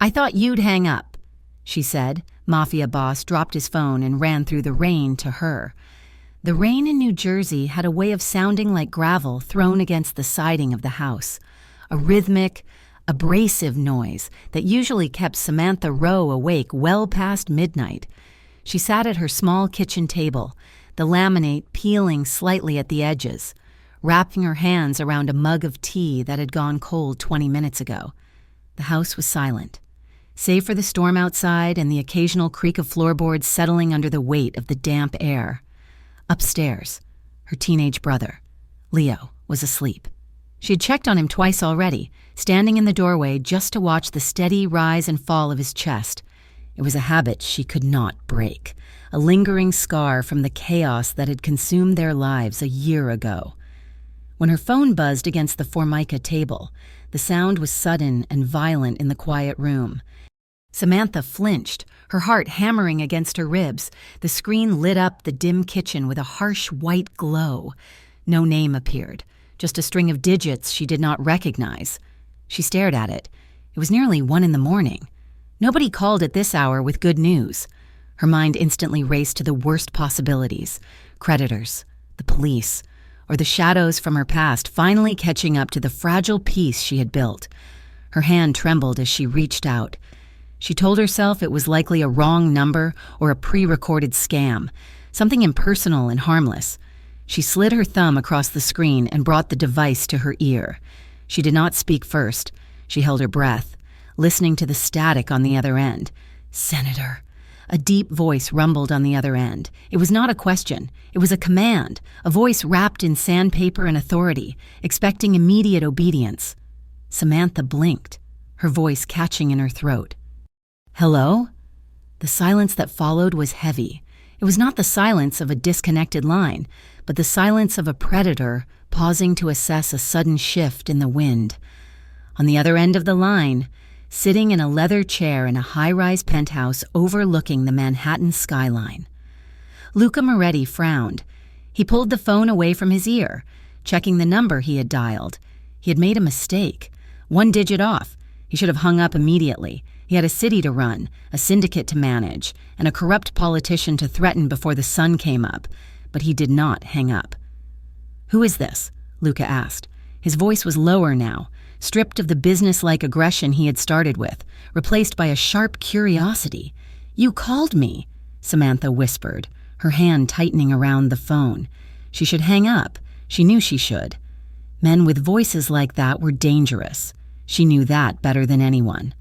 "I thought you'd hang up," she said. Mafia boss dropped his phone and ran through the rain to her. The rain in New Jersey had a way of sounding like gravel thrown against the siding of the house, a rhythmic, abrasive noise that usually kept Samantha Rowe awake well past midnight. She sat at her small kitchen table, the laminate peeling slightly at the edges, wrapping her hands around a mug of tea that had gone cold 20 minutes ago. The house was silent, save for the storm outside and the occasional creak of floorboards settling under the weight of the damp air. Upstairs, her teenage brother, Leo, was asleep. She had checked on him twice already, standing in the doorway just to watch the steady rise and fall of his chest. It was a habit she could not break, a lingering scar from the chaos that had consumed their lives a year ago. When her phone buzzed against the Formica table, the sound was sudden and violent in the quiet room. Samantha flinched, her heart hammering against her ribs. The screen lit up the dim kitchen with a harsh white glow. No name appeared, just a string of digits she did not recognize. She stared at it. It was nearly 1 a.m. Nobody called at this hour with good news. Her mind instantly raced to the worst possibilities: creditors, the police, or the shadows from her past finally catching up to the fragile peace she had built. Her hand trembled as she reached out. She told herself it was likely a wrong number or a pre-recorded scam, something impersonal and harmless. She slid her thumb across the screen and brought the device to her ear. She did not speak first. She held her breath, listening to the static on the other end. "Senator." A deep voice rumbled on the other end. It was not a question. It was a command, a voice wrapped in sandpaper and authority, expecting immediate obedience. Samantha blinked, her voice catching in her throat. "Hello?" The silence that followed was heavy. It was not the silence of a disconnected line, but the silence of a predator pausing to assess a sudden shift in the wind. On the other end of the line, sitting in a leather chair in a high-rise penthouse overlooking the Manhattan skyline. Luca Moretti frowned. He pulled the phone away from his ear, checking the number he had dialed. He had made a mistake, 1 digit off. He should have hung up immediately. He had a city to run, a syndicate to manage, and a corrupt politician to threaten before the sun came up. But he did not hang up. "Who is this?" Luca asked. His voice was lower now, stripped of the business-like aggression he had started with, replaced by a sharp curiosity. "You called me," Samantha whispered, her hand tightening around the phone. She should hang up. She knew she should. Men with voices like that were dangerous. She knew that better than anyone.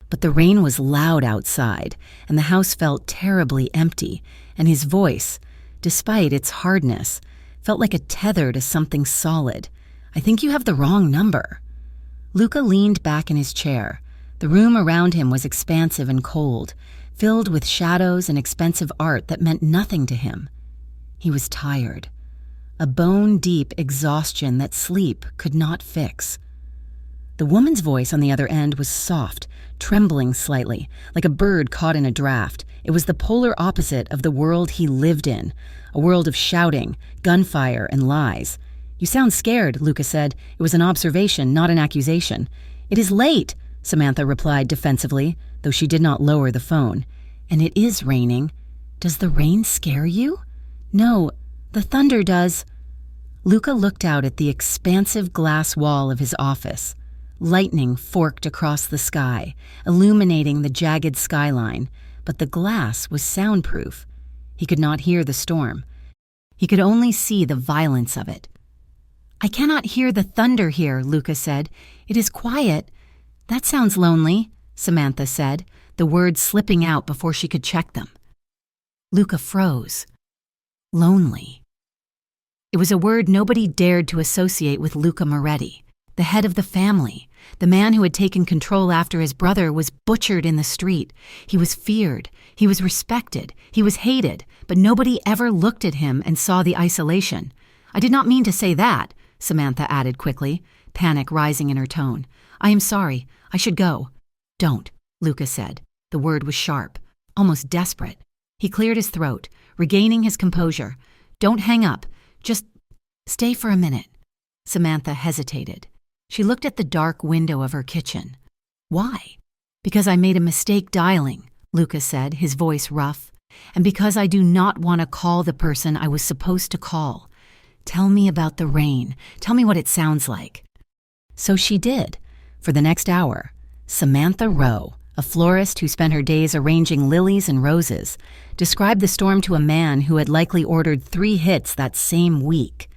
But the rain was loud outside, and the house felt terribly empty, and his voice, despite its hardness, felt like a tether to something solid. "I think you have the wrong number." Luca leaned back in his chair. The room around him was expansive and cold, filled with shadows and expensive art that meant nothing to him. He was tired, a bone-deep exhaustion that sleep could not fix. The woman's voice on the other end was soft, trembling slightly, like a bird caught in a draft. It was the polar opposite of the world he lived in, a world of shouting, gunfire, and lies. "You sound scared," Luca said. It was an observation, not an accusation. "It is late," Samantha replied defensively, though she did not lower the phone. "And it is raining. Does the rain scare you?" "No, the thunder does." Luca looked out at the expansive glass wall of his office. Lightning forked across the sky, illuminating the jagged skyline, but the glass was soundproof. He could not hear the storm. He could only see the violence of it. "I cannot hear the thunder here," Luca said. "It is quiet." "That sounds lonely," Samantha said, the words slipping out before she could check them. Luca froze. Lonely. It was a word nobody dared to associate with Luca Moretti, the head of the family, the man who had taken control after his brother was butchered in the street. He was feared, he was respected, he was hated, but nobody ever looked at him and saw the isolation. "I did not mean to say that," Samantha added quickly, panic rising in her tone. "I am sorry. I should go." "Don't," Luca said. The word was sharp, almost desperate. He cleared his throat, regaining his composure. "Don't hang up. Just stay for a minute." Samantha hesitated. She looked at the dark window of her kitchen. Why? "Because I made a mistake dialing," Luca said, his voice rough, "and because I do not want to call the person I was supposed to call. Tell me about the rain. Tell me what it sounds like." So she did. For the next hour, Samantha Rowe, a florist who spent her days arranging lilies and roses, described the storm to a man who had likely ordered 3 hits that same week.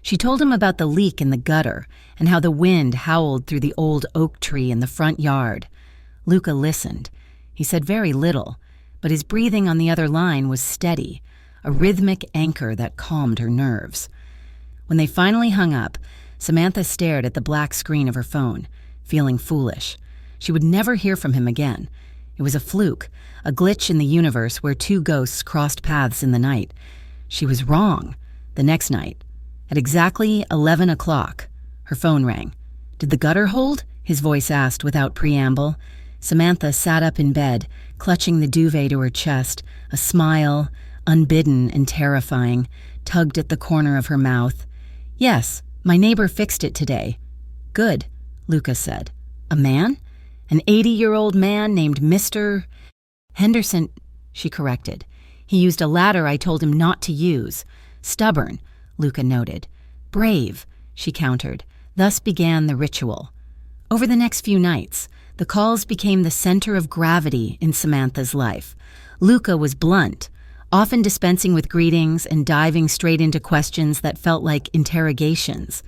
She told him about the leak in the gutter and how the wind howled through the old oak tree in the front yard. Luca listened. He said very little, but his breathing on the other line was steady, a rhythmic anchor that calmed her nerves. When they finally hung up, Samantha stared at the black screen of her phone, feeling foolish. She would never hear from him again. It was a fluke, a glitch in the universe where 2 ghosts crossed paths in the night. She was wrong. The next night, at exactly 11 o'clock, her phone rang. "Did the gutter hold?" his voice asked without preamble. Samantha sat up in bed, clutching the duvet to her chest, a smile, unbidden and terrifying, tugged at the corner of her mouth. "Yes, my neighbor fixed it today." "Good," Luca said. "A man? An 80-year-old man named Mr. Henderson," she corrected. "He used a ladder I told him not to use. Stubborn," Luca noted. "Brave," she countered. Thus began the ritual. Over the next few nights, the calls became the center of gravity in Samantha's life. Luca was blunt, often dispensing with greetings and diving straight into questions that felt like interrogations,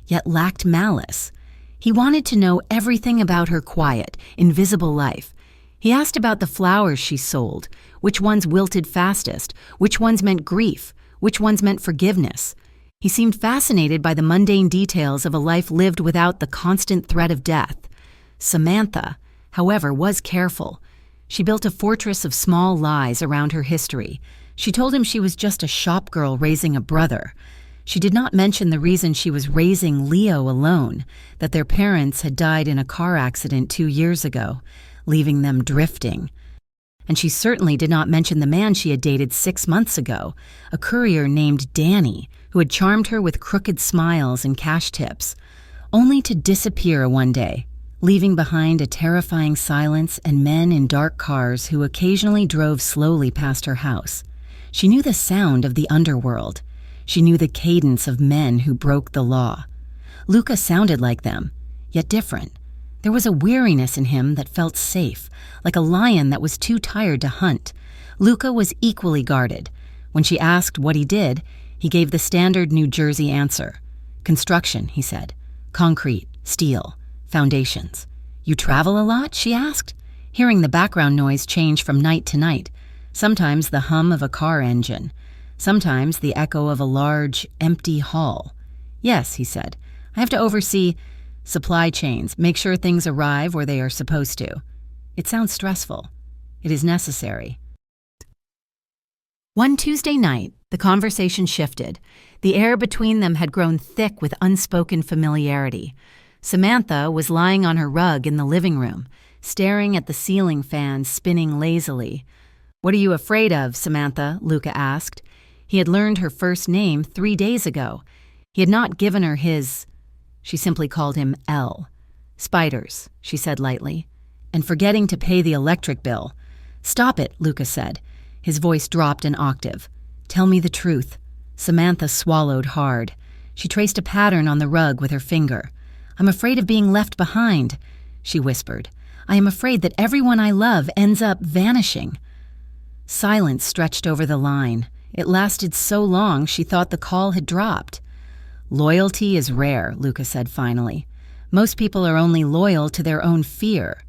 yet lacked malice. He wanted to know everything about her quiet, invisible life. He asked about the flowers she sold, which ones wilted fastest, which ones meant grief, which ones meant forgiveness. He seemed fascinated by the mundane details of a life lived without the constant threat of death. Samantha, however, was careful. She built a fortress of small lies around her history. She told him she was just a shop girl raising a brother. She did not mention the reason she was raising Leo alone, that their parents had died in a car accident 2 years ago, leaving them drifting. And she certainly did not mention the man she had dated 6 months ago, a courier named Danny, who had charmed her with crooked smiles and cash tips, only to disappear one day, leaving behind a terrifying silence and men in dark cars who occasionally drove slowly past her house. She knew the sound of the underworld. She knew the cadence of men who broke the law. Luca sounded like them, yet different. There was a weariness in him that felt safe, like a lion that was too tired to hunt. Luca was equally guarded. When she asked what he did, he gave the standard New Jersey answer. "Construction," he said. "Concrete, steel, foundations." "You travel a lot?" she asked, hearing the background noise change from night to night. Sometimes the hum of a car engine. Sometimes the echo of a large, empty hall. "Yes," he said. "I have to oversee supply chains, make sure things arrive where they are supposed to." "It sounds stressful." "It is necessary." One Tuesday night, the conversation shifted. The air between them had grown thick with unspoken familiarity. Samantha was lying on her rug in the living room, staring at the ceiling fan spinning lazily. "What are you afraid of, Samantha?" Luca asked. He had learned her first name 3 days ago. He had not given her his. She simply called him L. "Spiders," she said lightly. "And forgetting to pay the electric bill." "Stop it," Luca said. His voice dropped an octave. "Tell me the truth." Samantha swallowed hard. She traced a pattern on the rug with her finger. "I'm afraid of being left behind," she whispered. "I am afraid that everyone I love ends up vanishing." Silence stretched over the line. It lasted so long she thought the call had dropped. "Loyalty is rare," Luca said finally. "Most people are only loyal to their own fear."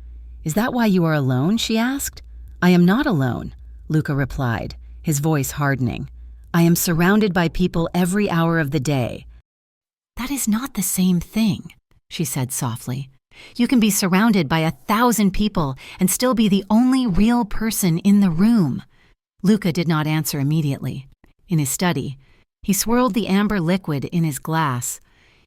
"Is that why you are alone?" she asked. "I am not alone," Luca replied, his voice hardening. "I am surrounded by people every hour of the day." "That is not the same thing," she said softly. "You can be surrounded by 1,000 people and still be the only real person in the room." Luca did not answer immediately. In his study, he swirled the amber liquid in his glass.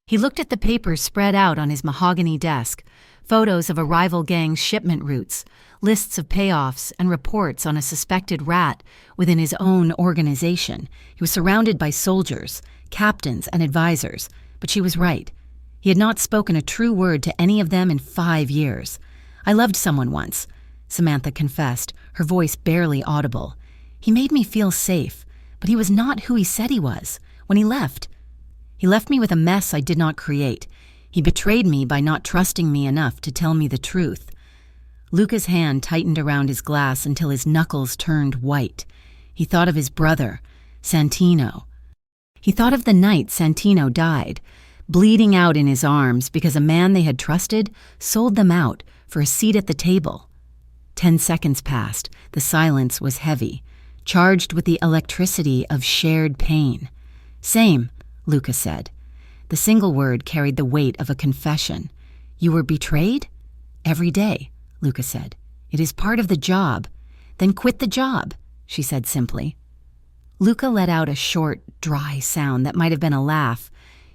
He looked at the papers spread out on his mahogany desk, photos of a rival gang's shipment routes, lists of payoffs, and reports on a suspected rat within his own organization. He was surrounded by soldiers, captains, and advisors, but she was right. He had not spoken a true word to any of them in 5 years. I loved someone once, Samantha confessed, her voice barely audible. He made me feel safe, but he was not who he said he was. When he left me with a mess I did not create. He betrayed me by not trusting me enough to tell me the truth. Luca's hand tightened around his glass until his knuckles turned white. He thought of his brother, Santino. He thought of the night Santino died, bleeding out in his arms because a man they had trusted sold them out for a seat at the table. 10 seconds passed. The silence was heavy, charged with the electricity of shared pain. Same, Luca said. The single word carried the weight of a confession. You were betrayed? Every day, Luca said. It is part of the job. Then quit the job, she said simply. Luca let out a short, dry sound that might have been a laugh.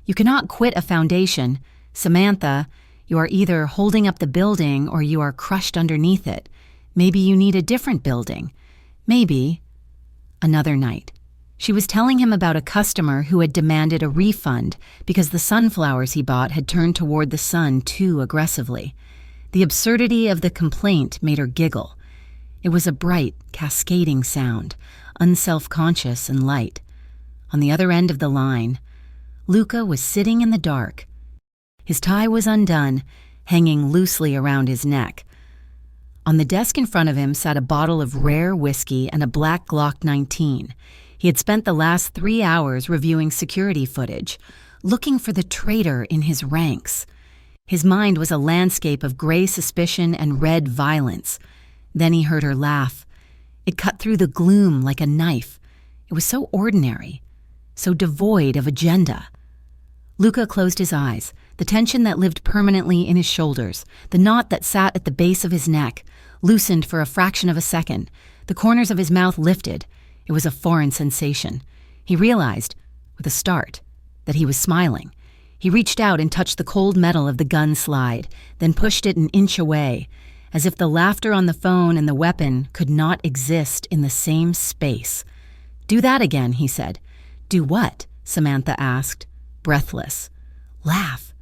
You cannot quit a foundation. Samantha, you are either holding up the building or you are crushed underneath it. Maybe you need a different building. Maybe. Another night. She was telling him about a customer who had demanded a refund because the sunflowers he bought had turned toward the sun too aggressively. The absurdity of the complaint made her giggle. It was a bright, cascading sound, unself-conscious and light. On the other end of the line, Luca was sitting in the dark. His tie was undone, hanging loosely around his neck. On the desk in front of him sat a bottle of rare whiskey and a black Glock 19. He had spent the last 3 hours reviewing security footage, looking for the traitor in his ranks. His mind was a landscape of gray suspicion and red violence. Then he heard her laugh. It cut through the gloom like a knife. It was so ordinary, so devoid of agenda. Luca closed his eyes, the tension that lived permanently in his shoulders, the knot that sat at the base of his neck, loosened for a fraction of a second. The corners of his mouth lifted. It was a foreign sensation. He realized, with a start, that he was smiling. He reached out and touched the cold metal of the gun slide, then pushed it an inch away, as if the laughter on the phone and the weapon could not exist in the same space. Do that again, he said. Do what? Samantha asked, breathless. Laugh.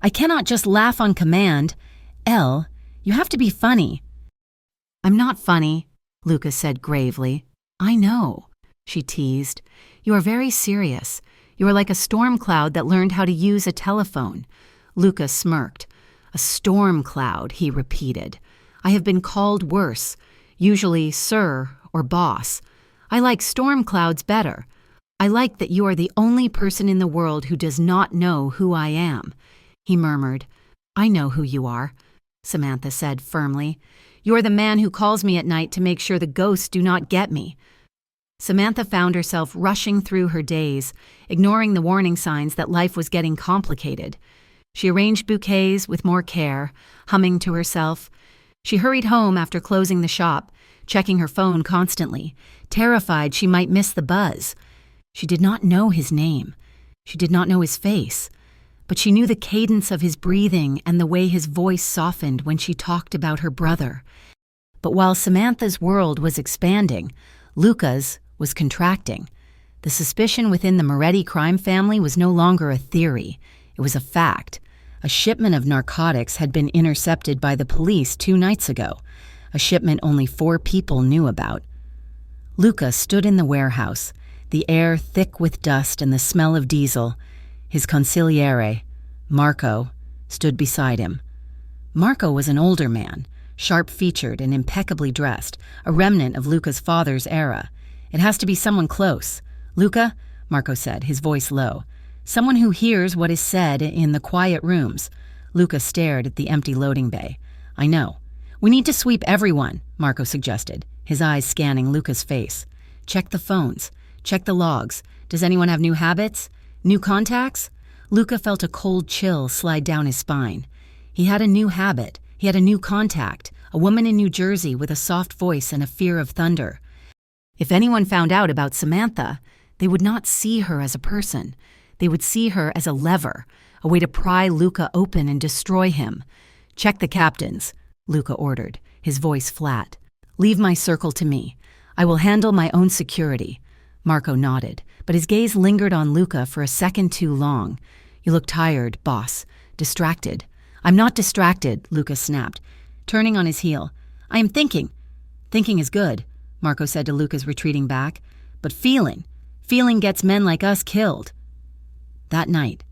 I cannot just laugh on command. Elle, you have to be funny. I'm not funny, Luca said gravely. I know, she teased. You are very serious. You are like a storm cloud that learned how to use a telephone. Luca smirked. A storm cloud, he repeated. I have been called worse, usually sir or boss. I like storm clouds better. I like that you are the only person in the world who does not know who I am. He murmured. I know who you are, Samantha said firmly. You are the man who calls me at night to make sure the ghosts do not get me. Samantha found herself rushing through her days, ignoring the warning signs that life was getting complicated. She arranged bouquets with more care, humming to herself. She hurried home after closing the shop, checking her phone constantly, terrified she might miss the buzz. She did not know his name. She did not know his face. But she knew the cadence of his breathing and the way his voice softened when she talked about her brother. But while Samantha's world was expanding, Luca's was contracting. The suspicion within the Moretti crime family was no longer a theory. It was a fact. A shipment of narcotics had been intercepted by the police 2 nights ago, a shipment only 4 people knew about. Luca stood in the warehouse, the air thick with dust and the smell of diesel. His consigliere, Marco, stood beside him. Marco was an older man, sharp-featured and impeccably dressed, a remnant of Luca's father's era. It has to be someone close. Luca, Marco said, his voice low. Someone who hears what is said in the quiet rooms. Luca stared at the empty loading bay. I know. We need to sweep everyone, Marco suggested, his eyes scanning Luca's face. Check the phones. Check the logs. Does anyone have new habits? New contacts? Luca felt a cold chill slide down his spine. He had a new habit. He had a new contact, a woman in New Jersey with a soft voice and a fear of thunder. If anyone found out about Samantha, they would not see her as a person. They would see her as a lever, a way to pry Luca open and destroy him. Check the captains, Luca ordered, his voice flat. Leave my circle to me. I will handle my own security. Marco nodded, but his gaze lingered on Luca for a second too long. You look tired, boss. Distracted. I'm not distracted, Luca snapped. turning on his heel. "I am thinking." "Thinking is good," Marco said to Luca's retreating back. "But feeling gets men like us killed." That night,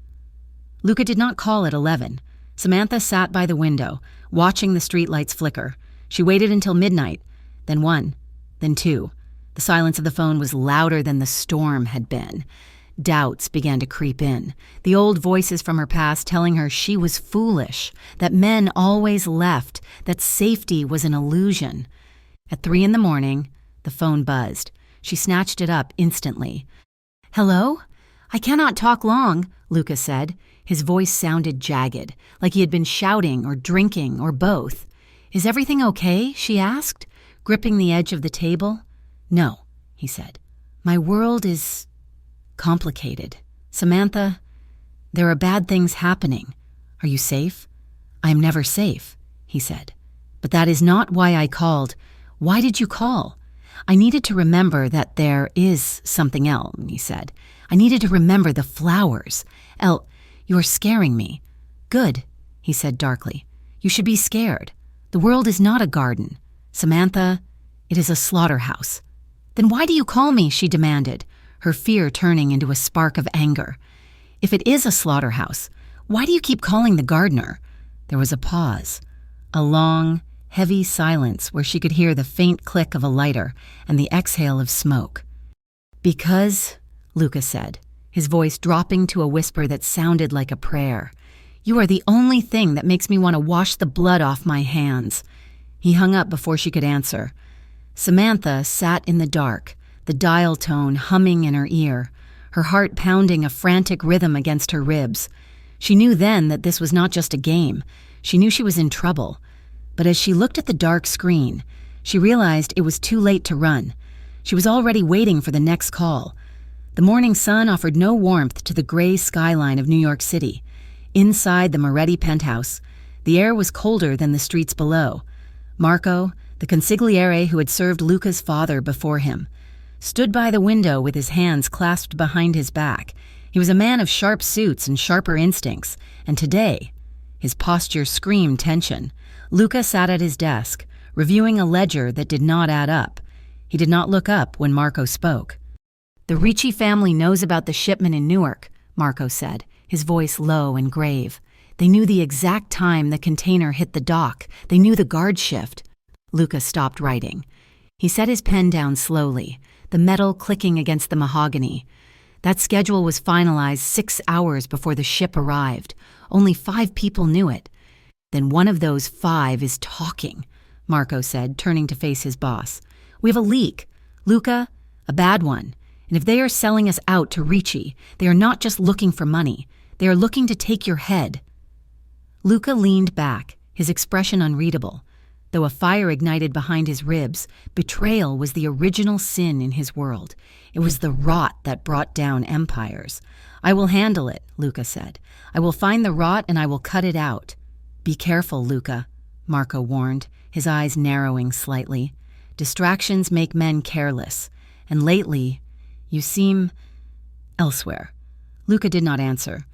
Luca did not call at 11. Samantha sat by the window, watching the streetlights flicker. She waited until midnight, then 1, then 2. The silence of the phone was louder than the storm had been. Doubts began to creep in, the old voices from her past telling her she was foolish, that men always left, that safety was an illusion. At 3 in the morning, the phone buzzed. She snatched it up instantly. "Hello? I cannot talk long," Luca said. His voice sounded jagged, like he had been shouting or drinking or both. "Is everything okay?" she asked, gripping the edge of the table. "No," he said. "My world is complicated. Samantha, there are bad things happening. Are you safe?" "I am never safe," he said. "But that is not why I called. Why did you call?" "I needed to remember that there is something else," he said. "I needed to remember the flowers. You're scaring me." "Good," he said darkly. "You should be scared. The world is not a garden. Samantha, it is a slaughterhouse." "Then why do you call me?" she demanded, her fear turning into a spark of anger. "If it is a slaughterhouse, why do you keep calling the gardener?" There was a pause, a long, heavy silence where she could hear the faint click of a lighter and the exhale of smoke. "Because," Luca said, his voice dropping to a whisper that sounded like a prayer, "you are the only thing that makes me want to wash the blood off my hands." He hung up before she could answer. Samantha sat in the dark, the dial tone humming in her ear, her heart pounding a frantic rhythm against her ribs. She knew then that this was not just a game. She knew she was in trouble. But as she looked at the dark screen, she realized it was too late to run. She was already waiting for the next call. The morning sun offered no warmth to the gray skyline of New York City. Inside the Moretti penthouse, the air was colder than the streets below. Marco, the consigliere who had served Luca's father before him, stood by the window with his hands clasped behind his back. He was a man of sharp suits and sharper instincts, and today, his posture screamed tension. Luca sat at his desk, reviewing a ledger that did not add up. He did not look up when Marco spoke. "The Ricci family knows about the shipment in Newark," Marco said, his voice low and grave. "They knew the exact time the container hit the dock. They knew the guard shift." Luca stopped writing. He set his pen down slowly, the metal clicking against the mahogany. That schedule was finalized 6 hours before the ship arrived. Only 5 people knew it. "Then one of those 5 is talking," Marco said, turning to face his boss. "We have a leak. Luca, a bad one. And if they are selling us out to Ricci, they are not just looking for money. They are looking to take your head." Luca leaned back, his expression unreadable. Though a fire ignited behind his ribs, betrayal was the original sin in his world. It was the rot that brought down empires. "I will handle it," Luca said. "I will find the rot and I will cut it out." "Be careful, Luca," Marco warned, his eyes narrowing slightly. "Distractions make men careless, and lately, you seem elsewhere." Luca did not answer.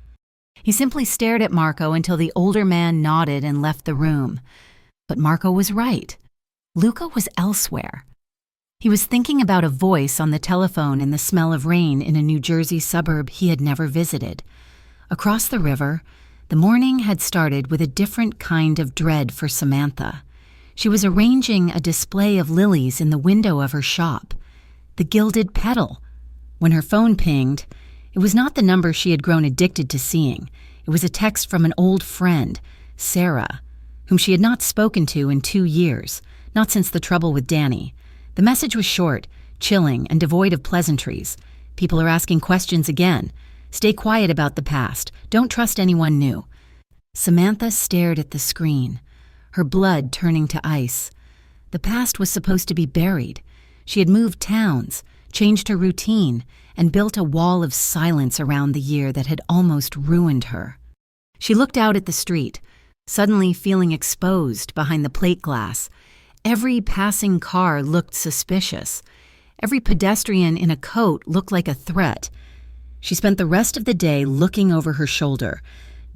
He simply stared at Marco until the older man nodded and left the room. But Marco was right. Luca was elsewhere. He was thinking about a voice on the telephone and the smell of rain in a New Jersey suburb he had never visited. Across the river, the morning had started with a different kind of dread for Samantha. She was arranging a display of lilies in the window of her shop. The gilded petal. When her phone pinged, it was not the number she had grown addicted to seeing. It was a text from an old friend, Sarah, whom she had not spoken to in 2 years, not since the trouble with Danny. The message was short, chilling, and devoid of pleasantries. "People are asking questions again. Stay quiet about the past. Don't trust anyone new." Samantha stared at the screen, her blood turning to ice. The past was supposed to be buried. She had moved towns, changed her routine, and built a wall of silence around the year that had almost ruined her. She looked out at the street, suddenly feeling exposed behind the plate glass. Every passing car looked suspicious. Every pedestrian in a coat looked like a threat. She spent the rest of the day looking over her shoulder,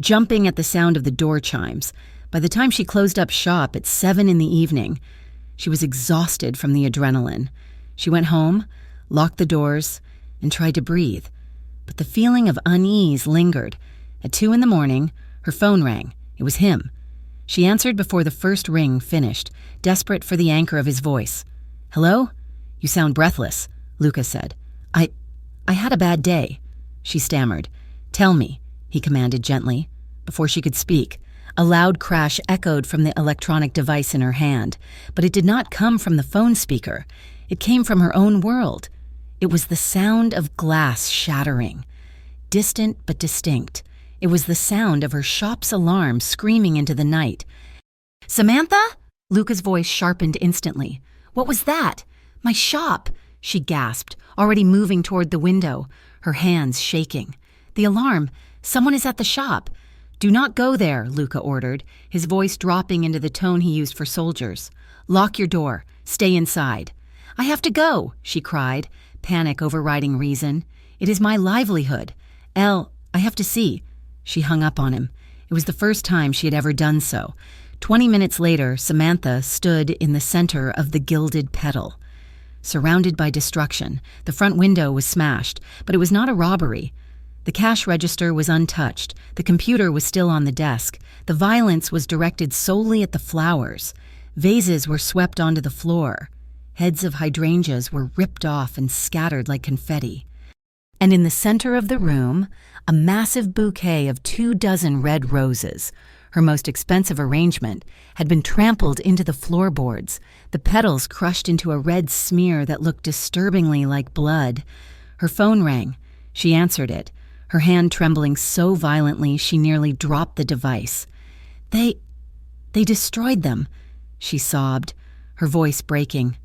jumping at the sound of the door chimes, By the time she closed up shop at 7 in the evening, she was exhausted from the adrenaline. She went home, locked the doors, and tried to breathe. But the feeling of unease lingered. At 2 in the morning, her phone rang. It was him. She answered before the first ring finished, desperate for the anchor of his voice. "Hello? You sound breathless," Luca said. I had a bad day," she stammered. "Tell me," he commanded gently. Before she could speak, a loud crash echoed from the electronic device in her hand, but it did not come from the phone speaker. It came from her own world. It was the sound of glass shattering. Distant but distinct, it was the sound of her shop's alarm screaming into the night. "Samantha?" Luca's voice sharpened instantly. "What was that? My shop!" she gasped, already moving toward the window, her hands shaking. "The alarm! Someone is at the shop!" "Do not go there," Luca ordered, his voice dropping into the tone he used for soldiers. "Lock your door. Stay inside." "I have to go," she cried, panic overriding reason. "It is my livelihood. I have to see." She hung up on him. It was the first time she had ever done so. 20 minutes later, Samantha stood in the center of the gilded petal. Surrounded by destruction, the front window was smashed, but it was not a robbery. The cash register was untouched, the computer was still on the desk, the violence was directed solely at the flowers. Vases were swept onto the floor. Heads of hydrangeas were ripped off and scattered like confetti. And in the center of the room, a massive bouquet of 24 red roses, her most expensive arrangement, had been trampled into the floorboards, the petals crushed into a red smear that looked disturbingly like blood. Her phone rang. She answered it, her hand trembling so violently she nearly dropped the device. They destroyed them," she sobbed, her voice breaking.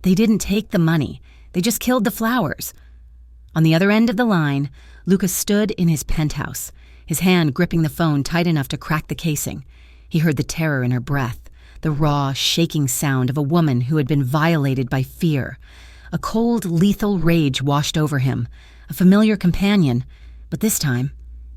"They didn't take the money. They just killed the flowers." On the other end of the line, Lucas stood in his penthouse, his hand gripping the phone tight enough to crack the casing. He heard the terror in her breath, the raw, shaking sound of a woman who had been violated by fear. A cold, lethal rage washed over him, a familiar companion, but this time,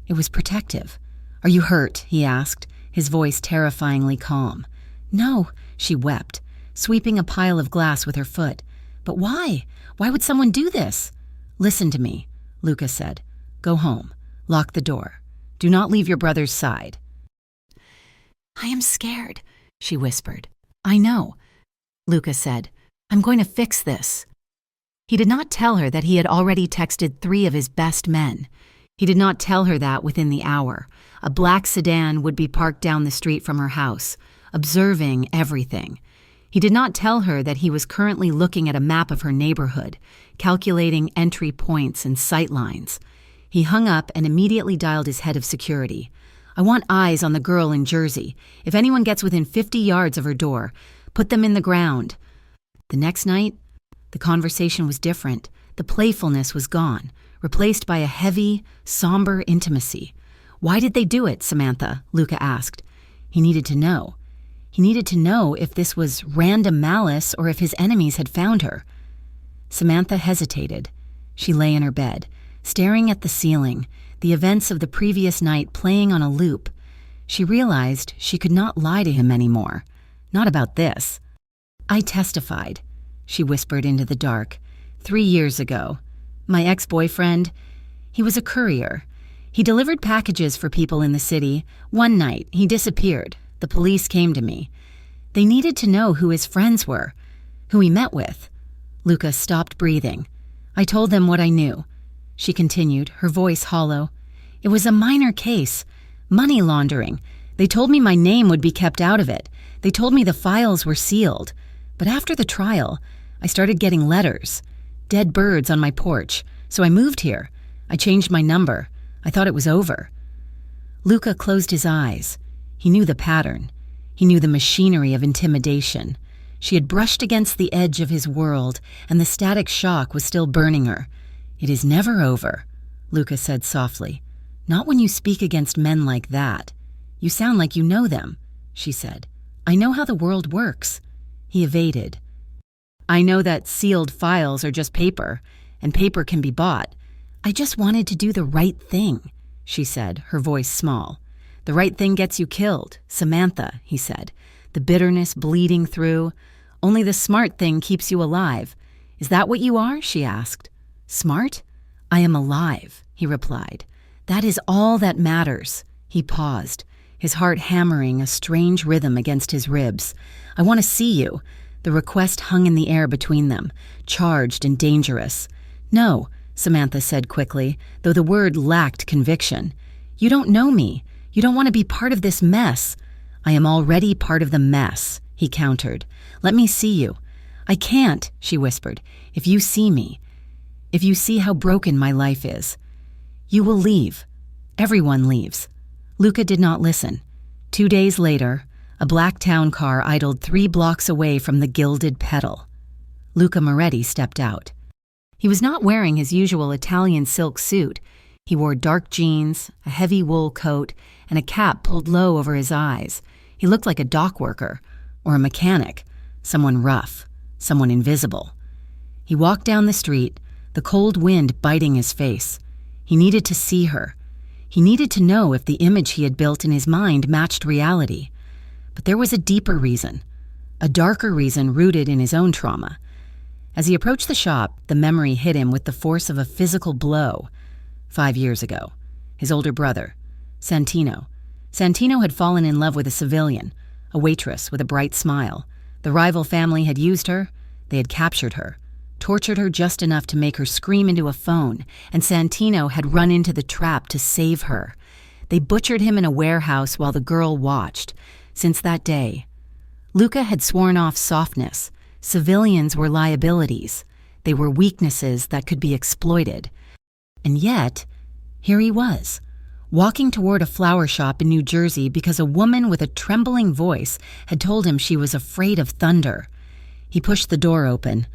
it was protective. "Are you hurt?" he asked, his voice terrifyingly calm. "No," she wept, sweeping a pile of glass with her foot. "But why? Why would someone do this?" "Listen to me," Luca said. "Go home. Lock the door. Do not leave your brother's side." "I am scared," she whispered. "I know," Luca said. "I'm going to fix this." He did not tell her that he had already texted 3 of his best men. He did not tell her that within the hour, a black sedan would be parked down the street from her house, observing everything. He did not tell her that he was currently looking at a map of her neighborhood, calculating entry points and sight lines. He hung up and immediately dialed his head of security. "I want eyes on the girl in Jersey. If anyone gets within 50 yards of her door, put them in the ground." The next night, the conversation was different. The playfulness was gone, replaced by a heavy, somber intimacy. "Why did they do it, Samantha?" Luca asked. He needed to know. He needed to know if this was random malice or if his enemies had found her. Samantha hesitated. She lay in her bed, staring at the ceiling, the events of the previous night playing on a loop. She realized she could not lie to him anymore. Not about this. "I testified," she whispered into the dark. 3 years ago. My ex-boyfriend, he was a courier. He delivered packages for people in the city. One night, he disappeared. The police came to me. They needed to know who his friends were, who he met with. Luca stopped breathing. I told them what I knew. She continued, her voice hollow. It was a minor case. Money laundering. They told me my name would be kept out of it. They told me the files were sealed. But after the trial, I started getting letters. Dead birds on my porch. So I moved here. I changed my number. I thought it was over. Luca closed his eyes. He knew the pattern. He knew the machinery of intimidation. She had brushed against the edge of his world, and the static shock was still burning her. "It is never over," Luca said softly. "Not when you speak against men like that. You sound like you know them," she said. "I know how the world works." He evaded. "I know that sealed files are just paper, and paper can be bought. I just wanted to do the right thing," she said, her voice small. The right thing gets you killed, Samantha, he said, the bitterness bleeding through. Only the smart thing keeps you alive. Is that what you are? She asked. Smart? I am alive, he replied. That is all that matters. He paused, his heart hammering a strange rhythm against his ribs. I want to see you. The request hung in the air between them, charged and dangerous. No, Samantha said quickly, though the word lacked conviction. You don't know me. You don't want to be part of this mess. I am already part of the mess, he countered. Let me see you. I can't, she whispered. If you see me, if you see how broken my life is, you will leave. Everyone leaves. Luca did not listen. 2 days later, a black town car idled 3 blocks away from the gilded pedal. Luca Moretti stepped out. He was not wearing his usual Italian silk suit. He wore dark jeans, a heavy wool coat, and a cap pulled low over his eyes. He looked like a dock worker, or a mechanic, someone rough, someone invisible. He walked down the street, the cold wind biting his face. He needed to see her. He needed to know if the image he had built in his mind matched reality. But there was a deeper reason, a darker reason rooted in his own trauma. As he approached the shop, the memory hit him with the force of a physical blow. 5 years ago, his older brother, Santino. Santino had fallen in love with a civilian, a waitress with a bright smile. The rival family had used her. They had captured her, tortured her just enough to make her scream into a phone, and Santino had run into the trap to save her. They butchered him in a warehouse while the girl watched. Since that day, Luca had sworn off softness. Civilians were liabilities. They were weaknesses that could be exploited. And yet, here he was, walking toward a flower shop in New Jersey because a woman with a trembling voice had told him she was afraid of thunder. He pushed the door open.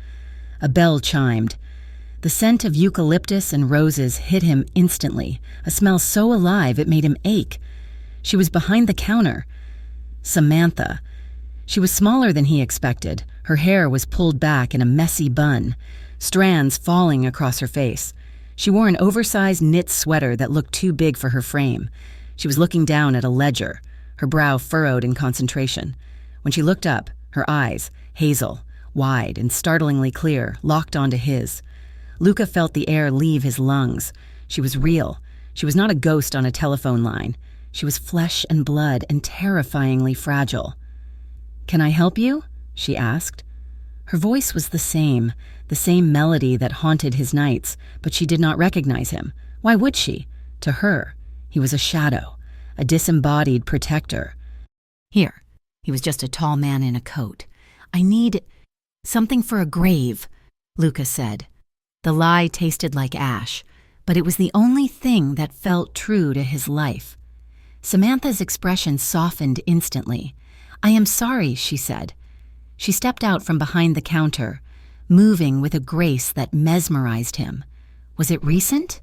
A bell chimed. The scent of eucalyptus and roses hit him instantly, a smell so alive it made him ache. She was behind the counter. Samantha. She was smaller than he expected. Her hair was pulled back in a messy bun, strands falling across her face. She wore an oversized knit sweater that looked too big for her frame. She was looking down at a ledger, her brow furrowed in concentration. When she looked up, her eyes, hazel, wide and startlingly clear, locked onto his. Luca felt the air leave his lungs. She was real. She was not a ghost on a telephone line. She was flesh and blood and terrifyingly fragile. "Can I help you?" she asked. Her voice was the same melody that haunted his nights, but she did not recognize him. Why would she? To her, he was a shadow, a disembodied protector. Here, he was just a tall man in a coat. I need something for a grave, Luca said. The lie tasted like ash, but it was the only thing that felt true to his life. Samantha's expression softened instantly. I am sorry, she said. She stepped out from behind the counter, moving with a grace that mesmerized him. Was it recent?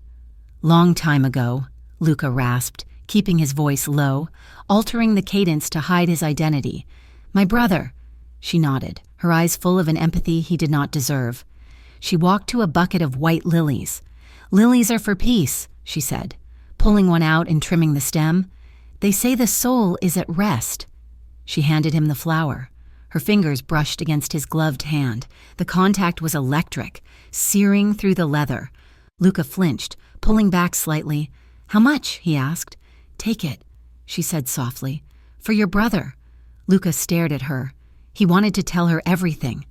Long time ago, Luca rasped, keeping his voice low, altering the cadence to hide his identity. My brother. She nodded, her eyes full of an empathy he did not deserve. She walked to a bucket of white lilies. Lilies are for peace, she said, pulling one out and trimming the stem. They say the soul is at rest. She handed him the flower. Her fingers brushed against his gloved hand. The contact was electric, searing through the leather. Luca flinched, pulling back slightly. How much? He asked. Take it, she said softly. For your brother. Luca stared at her. He wanted to tell her everything.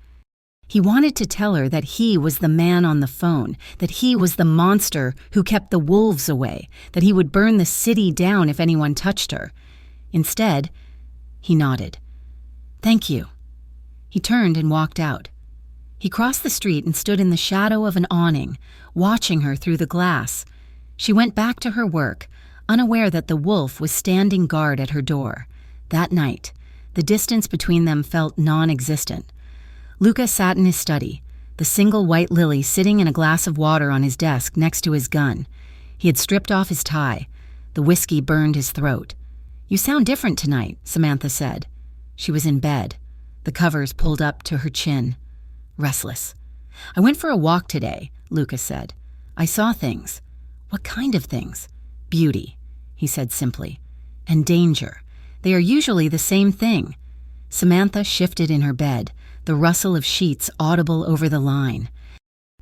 He wanted to tell her that he was the man on the phone, that he was the monster who kept the wolves away, that he would burn the city down if anyone touched her. Instead, he nodded. Thank you. He turned and walked out. He crossed the street and stood in the shadow of an awning, watching her through the glass. She went back to her work, unaware that the wolf was standing guard at her door. That night, the distance between them felt non-existent. Luca sat in his study, the single white lily sitting in a glass of water on his desk next to his gun. He had stripped off his tie. The whiskey burned his throat. You sound different tonight, Samantha said. She was in bed, the covers pulled up to her chin. Restless. I went for a walk today, Luca said. I saw things. What kind of things? Beauty, he said simply. and danger. They are usually the same thing. Samantha shifted in her bed, the rustle of sheets audible over the line.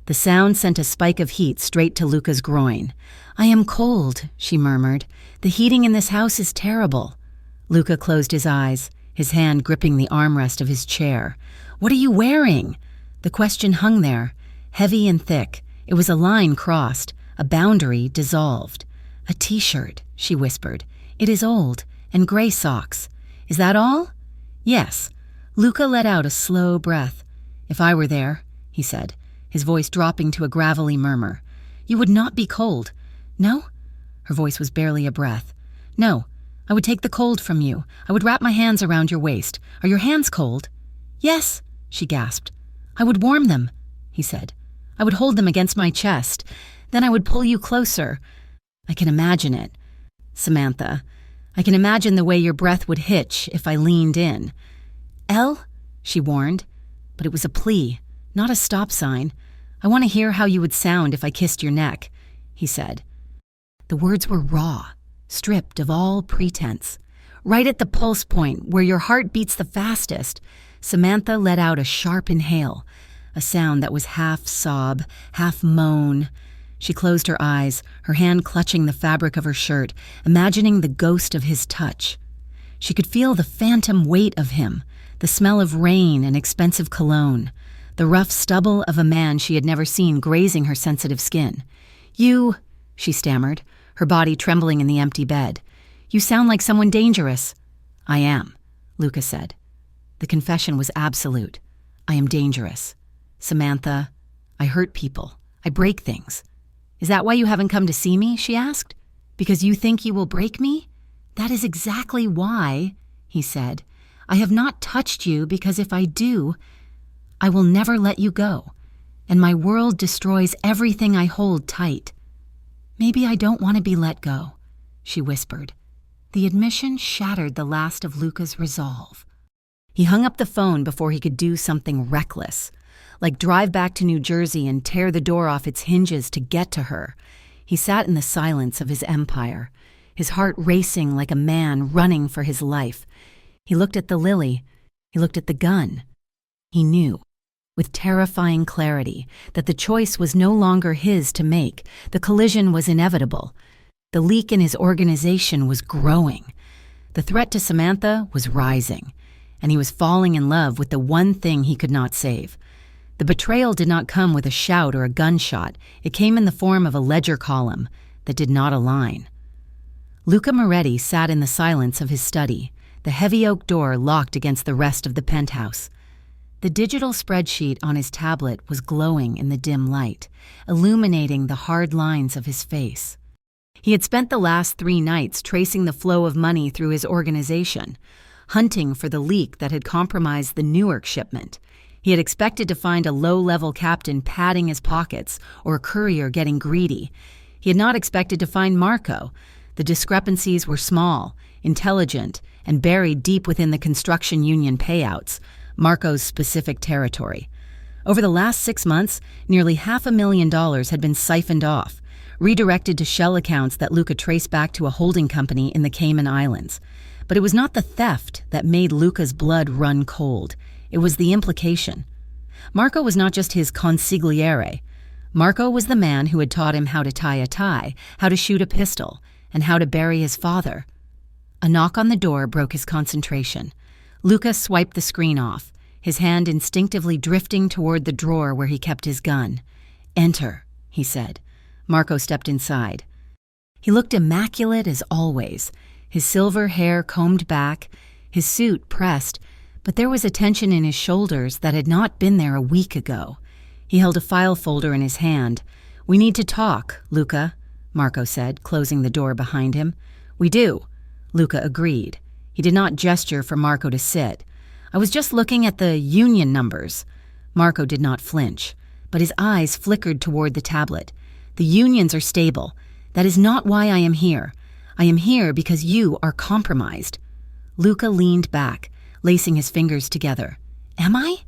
The sound sent a spike of heat straight to Luca's groin. "I am cold," she murmured. "The heating in this house is terrible." Luca closed his eyes, his hand gripping the armrest of his chair. "What are you wearing?" The question hung there, heavy and thick. It was a line crossed, a boundary dissolved. "A t-shirt," she whispered. "It is old, and gray socks. Is that all?" "Yes." Luca let out a slow breath. "If I were there," he said, his voice dropping to a gravelly murmur, "you would not be cold." "No?" Her voice was barely a breath. "No. I would take the cold from you. I would wrap my hands around your waist. Are your hands cold?" "Yes," she gasped. "I would warm them," he said. "I would hold them against my chest. Then I would pull you closer. I can imagine it. Samantha, I can imagine the way your breath would hitch if I leaned in." "Elle," she warned, but it was a plea, not a stop sign. "I want to hear how you would sound if I kissed your neck," he said. The words were raw, stripped of all pretense. Right at the pulse point, where your heart beats the fastest, Samantha let out a sharp inhale, a sound that was half sob, half moan. She closed her eyes, her hand clutching the fabric of her shirt, imagining the ghost of his touch. She could feel the phantom weight of him, the smell of rain and expensive cologne, the rough stubble of a man she had never seen grazing her sensitive skin. "You," she stammered, her body trembling in the empty bed. "You sound like someone dangerous." "I am," Luca said. The confession was absolute. "I am dangerous. Samantha, I hurt people. I break things." "Is that why you haven't come to see me?" she asked. "Because you think you will break me?" "That is exactly why," he said. "I have not touched you because if I do, I will never let you go, and my world destroys everything I hold tight." "Maybe I don't want to be let go," she whispered. The admission shattered the last of Luca's resolve. He hung up the phone before he could do something reckless, like drive back to New Jersey and tear the door off its hinges to get to her. He sat in the silence of his empire, his heart racing like a man running for his life. He looked at the lily. He looked at the gun. He knew, with terrifying clarity, that the choice was no longer his to make. The collision was inevitable. The leak in his organization was growing. The threat to Samantha was rising, and he was falling in love with the one thing he could not save. The betrayal did not come with a shout or a gunshot. It came in the form of a ledger column that did not align. Luca Moretti sat in the silence of his study, the heavy oak door locked against the rest of the penthouse. The digital spreadsheet on his tablet was glowing in the dim light, illuminating the hard lines of his face. He had spent the last 3 nights tracing the flow of money through his organization, hunting for the leak that had compromised the Newark shipment. He had expected to find a low-level captain padding his pockets or a courier getting greedy. He had not expected to find Marco. The discrepancies were small, intelligent, and buried deep within the construction union payouts, Marco's specific territory. Over the last 6 months, nearly $500,000 had been siphoned off, redirected to shell accounts that Luca traced back to a holding company in the Cayman Islands. But it was not the theft that made Luca's blood run cold. It was the implication. Marco was not just his consigliere. Marco was the man who had taught him how to tie a tie, how to shoot a pistol, and how to bury his father. A knock on the door broke his concentration. Luca swiped the screen off, his hand instinctively drifting toward the drawer where he kept his gun. "Enter," he said. Marco stepped inside. He looked immaculate as always, his silver hair combed back, his suit pressed, but there was a tension in his shoulders that had not been there a week ago. He held a file folder in his hand. "We need to talk, Luca," Marco said, closing the door behind him. "We do," Luca agreed. He did not gesture for Marco to sit. "I was just looking at the union numbers." Marco did not flinch, but his eyes flickered toward the tablet. "The unions are stable. That is not why I am here. I am here because you are compromised." Luca leaned back, lacing his fingers together. "Am I?"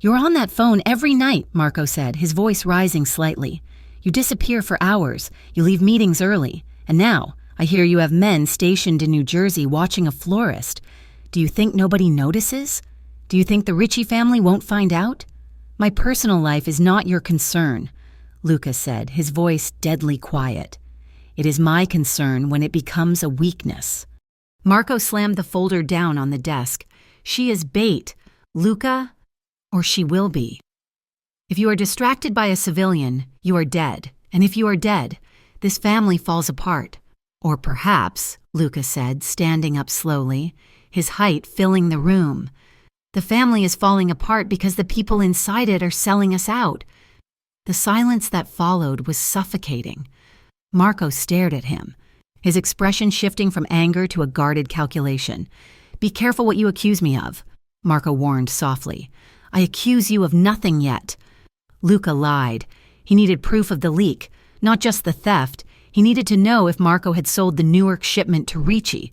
"You're on that phone every night," Marco said, his voice rising slightly. "You disappear for hours. You leave meetings early. And now, I hear you have men stationed in New Jersey watching a florist. Do you think nobody notices? Do you think the Ritchie family won't find out? My personal life is not your concern, Lucas said, his voice deadly quiet. It is my concern when it becomes a weakness. Marco slammed the folder down on the desk. She is bait, Luca, or she will be. If you are distracted by a civilian, you are dead. And if you are dead, this family falls apart. Or perhaps, Lucas said, standing up slowly, his height filling the room. The family is falling apart because the people inside it are selling us out. The silence that followed was suffocating. Marco stared at him, his expression shifting from anger to a guarded calculation. Be careful what you accuse me of, Marco warned softly. I accuse you of nothing yet. Luca lied. He needed proof of the leak, not just the theft. He needed to know if Marco had sold the Newark shipment to Ricci.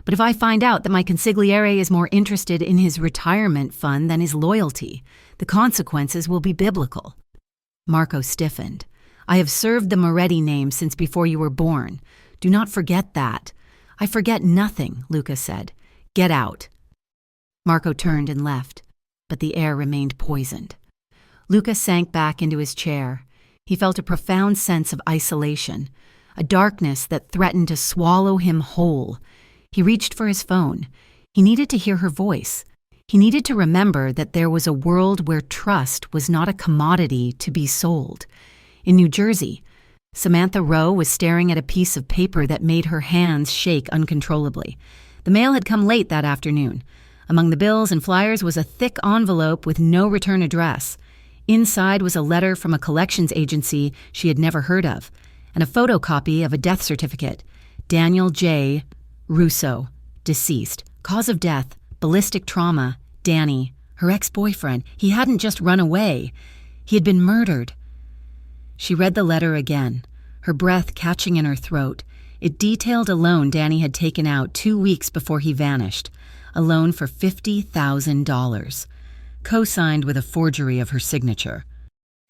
But if I find out that my consigliere is more interested in his retirement fund than his loyalty, the consequences will be biblical. Marco stiffened. I have served the Moretti name since before you were born. Do not forget that. I forget nothing, Luca said. Get out. Marco turned and left, but the air remained poisoned. Luca sank back into his chair. He felt a profound sense of isolation, a darkness that threatened to swallow him whole. He reached for his phone. He needed to hear her voice. He needed to remember that there was a world where trust was not a commodity to be sold. In New Jersey, Samantha Rowe was staring at a piece of paper that made her hands shake uncontrollably. The mail had come late that afternoon. Among the bills and flyers was a thick envelope with no return address. Inside was a letter from a collections agency she had never heard of, and a photocopy of a death certificate. Daniel J. Russo, deceased. Cause of death, ballistic trauma. Danny, her ex-boyfriend. He hadn't just run away. He had been murdered. She read the letter again, her breath catching in her throat. It detailed a loan Danny had taken out 2 weeks before he vanished, a loan for $50,000, co-signed with a forgery of her signature.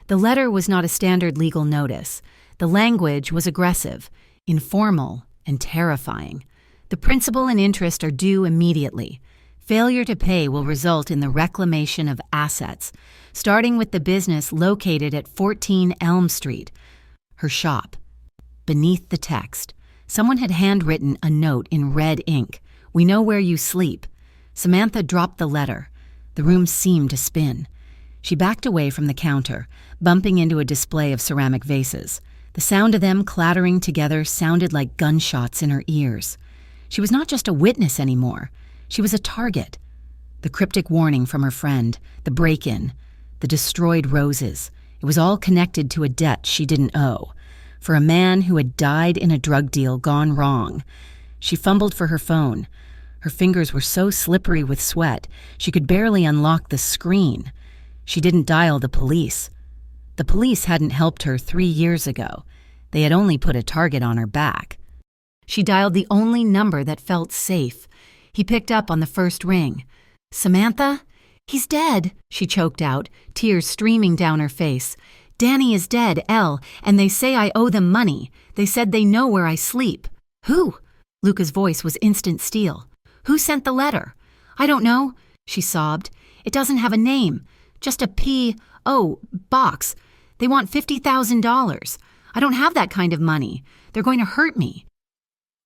The letter was not a standard legal notice. The language was aggressive, informal, and terrifying. The principal and interest are due immediately. Failure to pay will result in the reclamation of assets, starting with the business located at 14 Elm Street, her shop. Beneath the text, someone had handwritten a note in red ink. We know where you sleep. Samantha dropped the letter. The room seemed to spin. She backed away from the counter, bumping into a display of ceramic vases. The sound of them clattering together sounded like gunshots in her ears. She was not just a witness anymore. She was a target. The cryptic warning from her friend, the break-in, the destroyed roses. It was all connected to a debt she didn't owe, for a man who had died in a drug deal gone wrong. She fumbled for her phone. Her fingers were so slippery with sweat, she could barely unlock the screen. She didn't dial the police. The police hadn't helped her 3 years ago. They had only put a target on her back. She dialed the only number that felt safe. He picked up on the first ring. Samantha? He's dead, she choked out, tears streaming down her face. Danny is dead, Elle, and they say I owe them money. They said they know where I sleep. Who? Luca's voice was instant steel. Who sent the letter? I don't know, she sobbed. It doesn't have a name. Just a P.O. box. They want $50,000. I don't have that kind of money. They're going to hurt me.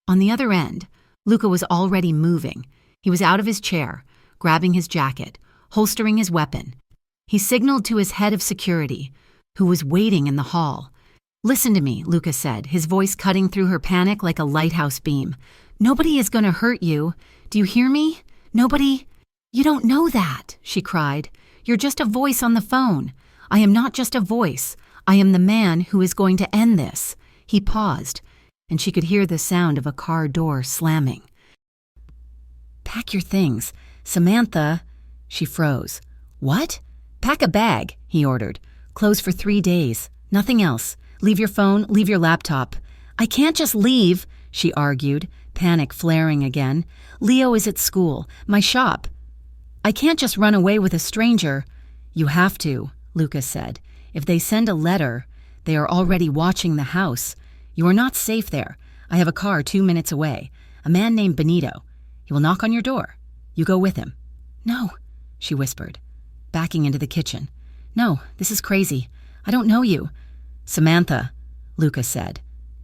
On the other end, Luca was already moving. He was out of his chair, grabbing his jacket, holstering his weapon. He signaled to his head of security, who was waiting in the hall. Listen to me, Luca said, his voice cutting through her panic like a lighthouse beam. Nobody is going to hurt you. Do you hear me? Nobody? You don't know that, she cried. You're just a voice on the phone. I am not just a voice. I am the man who is going to end this. He paused, and she could hear the sound of a car door slamming. Pack your things. Samantha, she froze. What? Pack a bag, he ordered. Close for 3 days. Nothing else. Leave your phone, leave your laptop. I can't just leave, she argued, panic flaring again. Leo is at school, my shop. I can't just run away with a stranger. You have to, Lucas said. If they send a letter, they are already watching the house. You are not safe there. I have a car 2 minutes away. A man named Benito. He will knock on your door. You go with him." "No," she whispered, backing into the kitchen. "No, this is crazy. I don't know you." "Samantha," Luca said.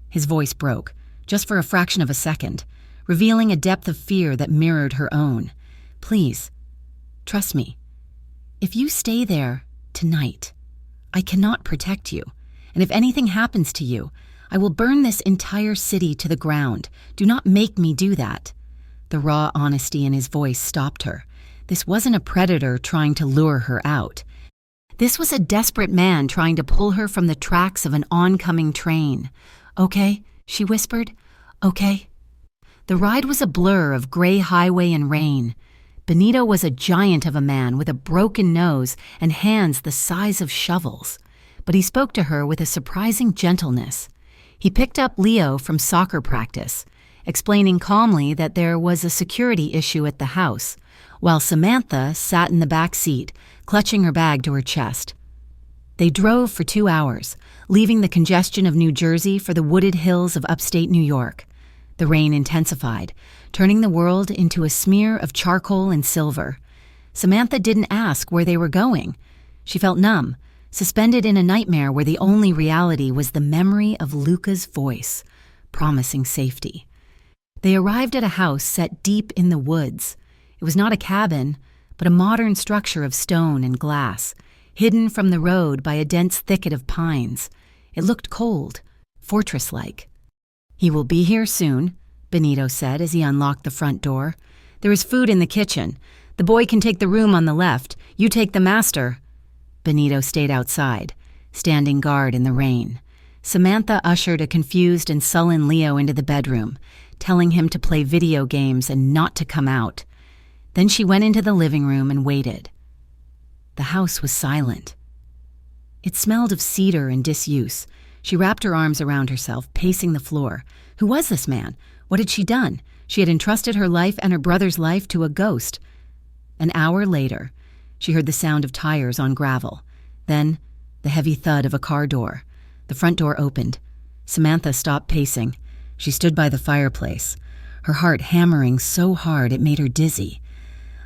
His voice broke, just for a fraction of a second, revealing a depth of fear that mirrored her own. "Please, trust me. If you stay there tonight, I cannot protect you. And if anything happens to you, I will burn this entire city to the ground. Do not make me do that." The raw honesty in his voice stopped her. This wasn't a predator trying to lure her out. This was a desperate man trying to pull her from the tracks of an oncoming train. "Okay," she whispered. "Okay." The ride was a blur of gray highway and rain. Benito was a giant of a man with a broken nose and hands the size of shovels. But he spoke to her with a surprising gentleness. He picked up Leo from soccer practice, explaining calmly that there was a security issue at the house, while Samantha sat in the back seat, clutching her bag to her chest. They drove for 2 hours, leaving the congestion of New Jersey for the wooded hills of upstate New York. The rain intensified, turning the world into a smear of charcoal and silver. Samantha didn't ask where they were going. She felt numb, suspended in a nightmare where the only reality was the memory of Luca's voice, promising safety. They arrived at a house set deep in the woods. It was not a cabin, but a modern structure of stone and glass, hidden from the road by a dense thicket of pines. It looked cold, fortress-like. "He will be here soon," Benito said as he unlocked the front door. "There is food in the kitchen. The boy can take the room on the left. You take the master." Benito stayed outside, standing guard in the rain. Samantha ushered a confused and sullen Leo into the bedroom, telling him to play video games and not to come out. Then she went into the living room and waited. The house was silent. It smelled of cedar and disuse. She wrapped her arms around herself, pacing the floor. Who was this man? What had she done? She had entrusted her life and her brother's life to a ghost. An hour later, she heard the sound of tires on gravel. Then, the heavy thud of a car door. The front door opened. Samantha stopped pacing. She stood by the fireplace, her heart hammering so hard it made her dizzy.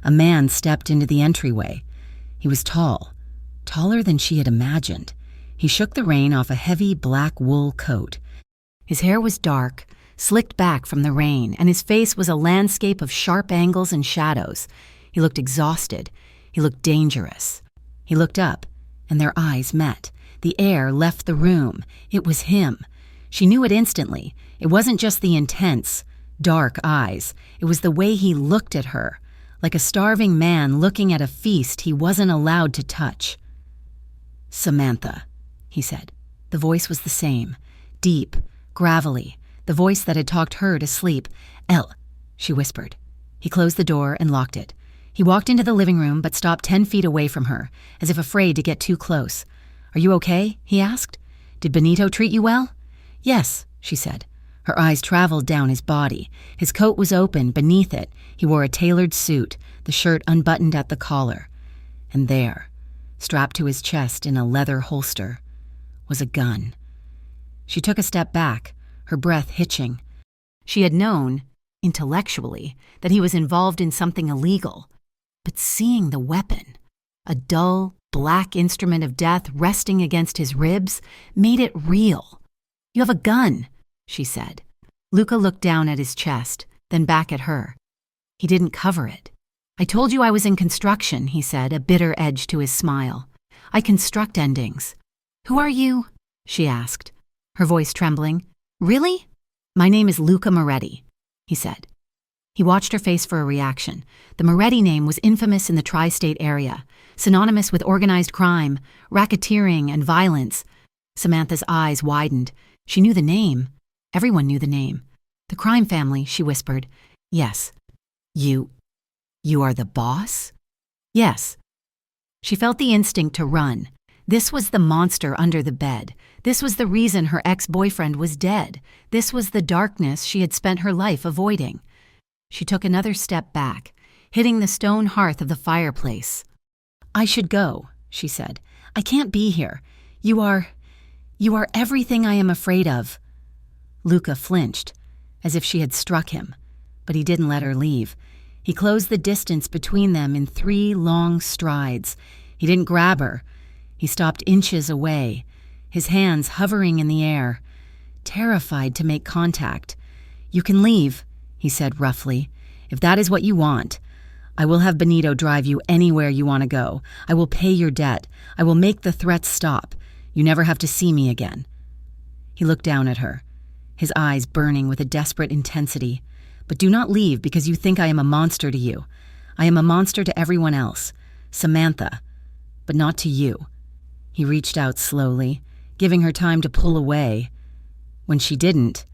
A man stepped into the entryway. He was tall, taller than she had imagined. He shook the rain off a heavy black wool coat. His hair was dark, slicked back from the rain, and his face was a landscape of sharp angles and shadows. He looked exhausted. He looked dangerous. He looked up, and their eyes met. The air left the room. It was him. She knew it instantly. It wasn't just the intense, dark eyes. It was the way he looked at her, like a starving man looking at a feast he wasn't allowed to touch. "Samantha," he said. The voice was the same, deep, gravelly, the voice that had talked her to sleep. "Elle," she whispered. He closed the door and locked it. He walked into the living room but stopped 10 feet away from her, as if afraid to get too close. "Are you okay?" he asked. "Did Benito treat you well?" "Yes," she said. Her eyes traveled down his body. His coat was open. Beneath it, he wore a tailored suit, the shirt unbuttoned at the collar. And there, strapped to his chest in a leather holster, was a gun. She took a step back, her breath hitching. She had known, intellectually, that he was involved in something illegal. But seeing the weapon, a dull, black instrument of death resting against his ribs, made it real. "You have a gun," she said. Luca looked down at his chest, then back at her. He didn't cover it. "I told you I was in construction," he said, a bitter edge to his smile. "I construct endings." "Who are you?" she asked, her voice trembling. "Really?" "My name is Luca Moretti," he said. He watched her face for a reaction. The Moretti name was infamous in the tri-state area, synonymous with organized crime, racketeering, and violence. Samantha's eyes widened. She knew the name. Everyone knew the name. "The crime family," she whispered. "Yes." You are the boss?" "Yes." She felt the instinct to run. This was the monster under the bed. This was the reason her ex-boyfriend was dead. This was the darkness she had spent her life avoiding. She took another step back, hitting the stone hearth of the fireplace. "I should go," she said. "I can't be here. You are everything I am afraid of." Luca flinched. as if she had struck him. But he didn't let her leave. He closed the distance between them in 3 long strides. He didn't grab her. He stopped inches away, his hands hovering in the air, terrified to make contact. "You can leave," he said roughly, "if that is what you want. I will have Benito drive you anywhere you want to go. I will pay your debt. I will make the threats stop. You never have to see me again." He looked down at her, his eyes burning with a desperate intensity. "But do not leave because you think I am a monster to you. I am a monster to everyone else, Samantha, but not to you." He reached out slowly, giving her time to pull away. When she didn't,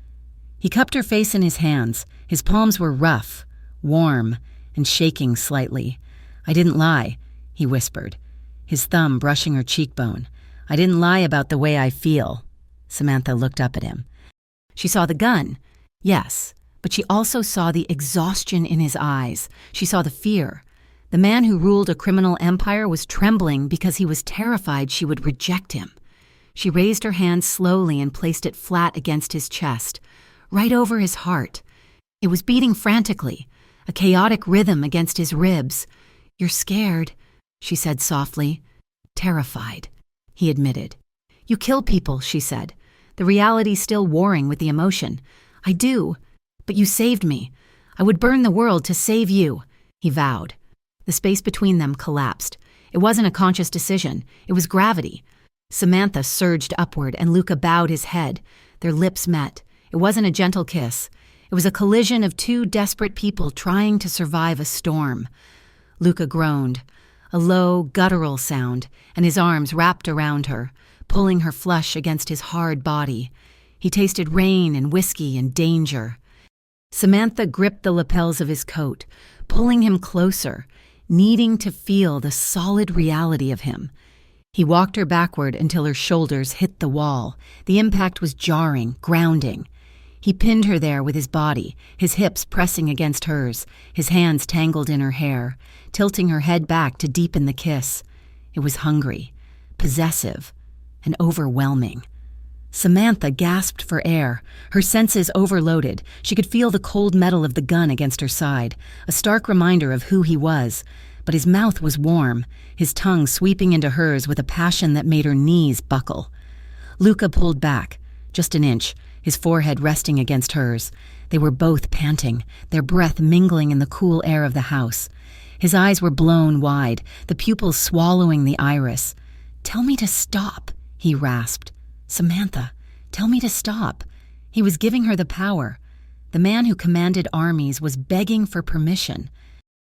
he cupped her face in his hands. His palms were rough, warm, and shaking slightly. "I didn't lie," he whispered, his thumb brushing her cheekbone. "I didn't lie about the way I feel." Samantha looked up at him. She saw the gun, yes, but she also saw the exhaustion in his eyes. She saw the fear. The man who ruled a criminal empire was trembling because he was terrified she would reject him. She raised her hand slowly and placed it flat against his chest, right over his heart. It was beating frantically, a chaotic rhythm against his ribs. "You're scared," she said softly. "Terrified," he admitted. "You kill people," she said, the reality still warring with the emotion. "I do, but you saved me. I would burn the world to save you," he vowed. The space between them collapsed. It wasn't a conscious decision. It was gravity. Samantha surged upward, and Luca bowed his head. Their lips met. It wasn't a gentle kiss. It was a collision of 2 desperate people trying to survive a storm. Luca groaned, a low, guttural sound, and his arms wrapped around her, pulling her flush against his hard body. He tasted rain and whiskey and danger. Samantha gripped the lapels of his coat, pulling him closer, needing to feel the solid reality of him. He walked her backward until her shoulders hit the wall. The impact was jarring, grounding. He pinned her there with his body, his hips pressing against hers, his hands tangled in her hair, tilting her head back to deepen the kiss. It was hungry, possessive, and overwhelming. Samantha gasped for air, her senses overloaded. She could feel the cold metal of the gun against her side, a stark reminder of who he was. But his mouth was warm, his tongue sweeping into hers with a passion that made her knees buckle. Luca pulled back, just an inch, his forehead resting against hers. They were both panting, their breath mingling in the cool air of the house. His eyes were blown wide, the pupils swallowing the iris. "Tell me to stop," he rasped. "Samantha, tell me to stop." He was giving her the power. The man who commanded armies was begging for permission.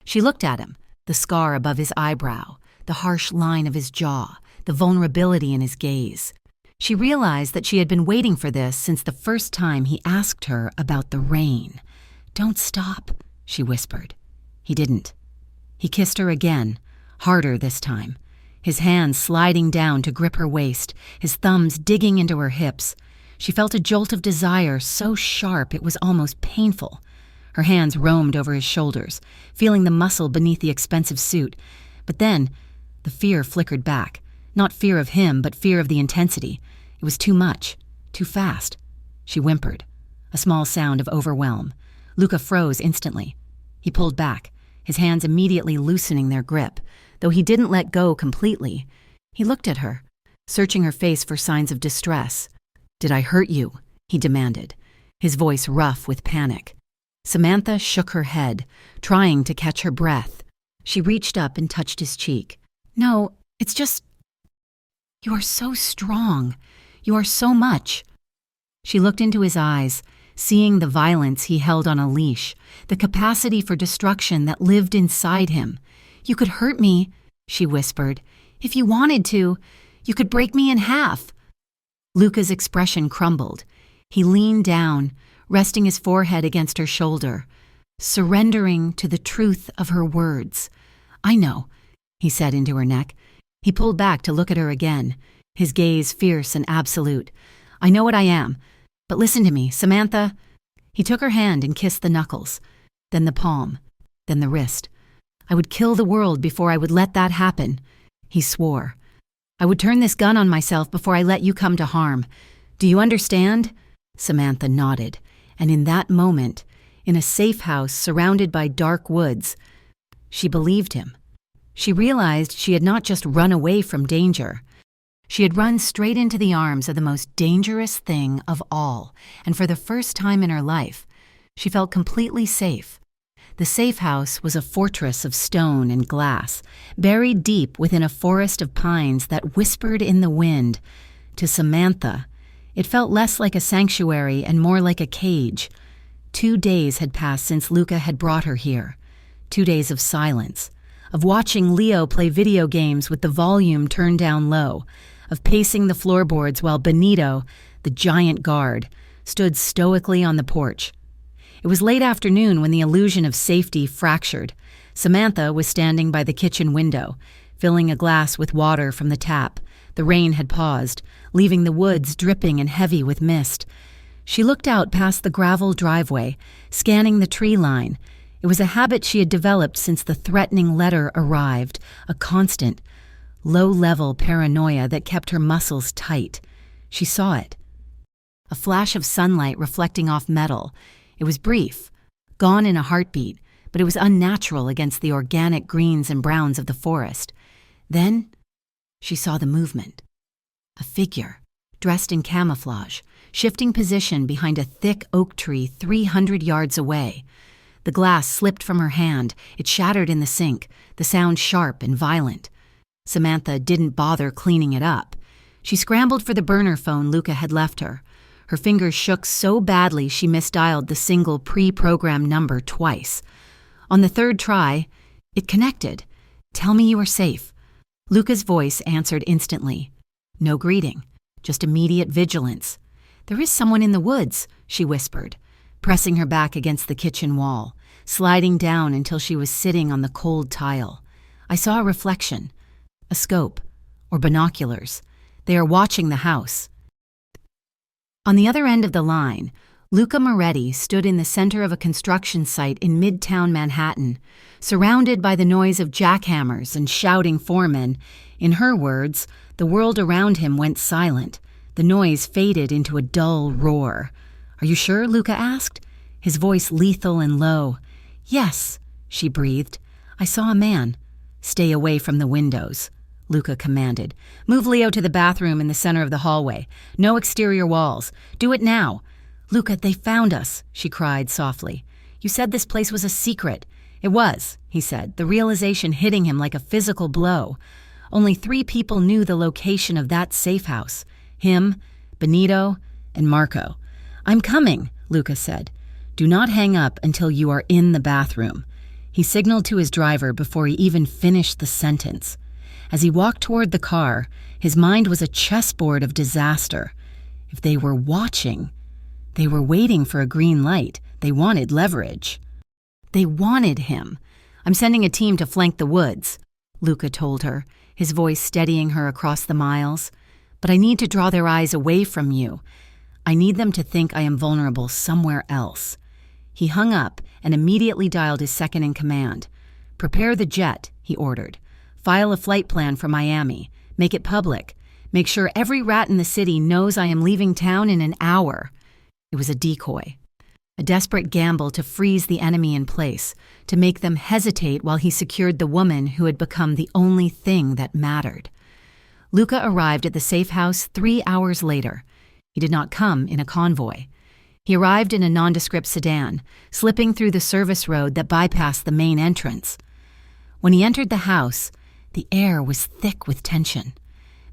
She looked at him, the scar above his eyebrow, the harsh line of his jaw, the vulnerability in his gaze. She realized that she had been waiting for this since the first time he asked her about the rain. "Don't stop," she whispered. He didn't. He kissed her again, harder this time, his hands sliding down to grip her waist, his thumbs digging into her hips. She felt a jolt of desire so sharp it was almost painful. Her hands roamed over his shoulders, feeling the muscle beneath the expensive suit. But then, the fear flickered back. Not fear of him, but fear of the intensity. It was too much, too fast. She whimpered, a small sound of overwhelm. Luca froze instantly. He pulled back, his hands immediately loosening their grip. Though he didn't let go completely, he looked at her, searching her face for signs of distress. "Did I hurt you?" he demanded, his voice rough with panic. Samantha shook her head, trying to catch her breath. She reached up and touched his cheek. "No, it's just... you are so strong. You are so much." She looked into his eyes, seeing the violence he held on a leash, the capacity for destruction that lived inside him. "You could hurt me," she whispered. "If you wanted to. You could break me in half." Luca's expression crumbled. He leaned down, resting his forehead against her shoulder, surrendering to the truth of her words. "I know," he said into her neck. He pulled back to look at her again, his gaze fierce and absolute. "I know what I am, but listen to me, Samantha." He took her hand and kissed the knuckles, then the palm, then the wrist. "I would kill the world before I would let that happen," he swore. "I would turn this gun on myself before I let you come to harm. Do you understand?" Samantha nodded, And in that moment, in a safe house surrounded by dark woods, she believed him. She realized she had not just run away from danger. She had run straight into the arms of the most dangerous thing of all, and for the first time in her life, she felt completely safe. The safe house was a fortress of stone and glass, buried deep within a forest of pines that whispered in the wind. To Samantha, it felt less like a sanctuary and more like a cage. 2 days had passed since Luca had brought her here. 2 days of silence, of watching Leo play video games with the volume turned down low, of pacing the floorboards while Benito, the giant guard, stood stoically on the porch. It was late afternoon when the illusion of safety fractured. Samantha was standing by the kitchen window, filling a glass with water from the tap. The rain had paused, leaving the woods dripping and heavy with mist. She looked out past the gravel driveway, scanning the tree line. It was a habit she had developed since the threatening letter arrived, a constant, low-level paranoia that kept her muscles tight. She saw it. A flash of sunlight reflecting off metal. It was brief, gone in a heartbeat, but it was unnatural against the organic greens and browns of the forest. Then she saw the movement. A figure, dressed in camouflage, shifting position behind a thick oak tree 300 yards away. The glass slipped from her hand. It shattered in the sink, the sound sharp and violent. Samantha didn't bother cleaning it up. She scrambled for the burner phone Luca had left her. Her fingers shook so badly she misdialed the single pre-programmed number twice. On the third try, it connected. "Tell me you are safe." Luca's voice answered instantly. No greeting, just immediate vigilance. "There is someone in the woods," she whispered, pressing her back against the kitchen wall, sliding down until she was sitting on the cold tile. "I saw a reflection. A scope, or binoculars. They are watching the house." On the other end of the line, Luca Moretti stood in the center of a construction site in Midtown Manhattan, surrounded by the noise of jackhammers and shouting foremen. In her words, the world around him went silent. The noise faded into a dull roar. "Are you sure?" Luca asked, his voice lethal and low. "Yes," she breathed. "I saw a man." "Stay away from the windows," Luca commanded. "Move Leo to the bathroom in the center of the hallway. No exterior walls. Do it now." "Luca, they found us," she cried softly. "You said this place was a secret." "It was," he said, the realization hitting him like a physical blow. Only 3 people knew the location of that safe house. Him, Benito, and Marco. "I'm coming," Luca said. "Do not hang up until you are in the bathroom." He signaled to his driver before he even finished the sentence. As he walked toward the car, his mind was a chessboard of disaster. If they were watching, they were waiting for a green light. They wanted leverage. They wanted him. "I'm sending a team to flank the woods," Luca told her, his voice steadying her across the miles. "But I need to draw their eyes away from you. I need them to think I am vulnerable somewhere else." He hung up and immediately dialed his second-in-command. "Prepare the jet," he ordered. "File a flight plan for Miami. Make it public. Make sure every rat in the city knows I am leaving town in an hour." It was a decoy. A desperate gamble to freeze the enemy in place, to make them hesitate while he secured the woman who had become the only thing that mattered. Luca arrived at the safe house 3 hours later. He did not come in a convoy. He arrived in a nondescript sedan, slipping through the service road that bypassed the main entrance. When he entered the house, the air was thick with tension.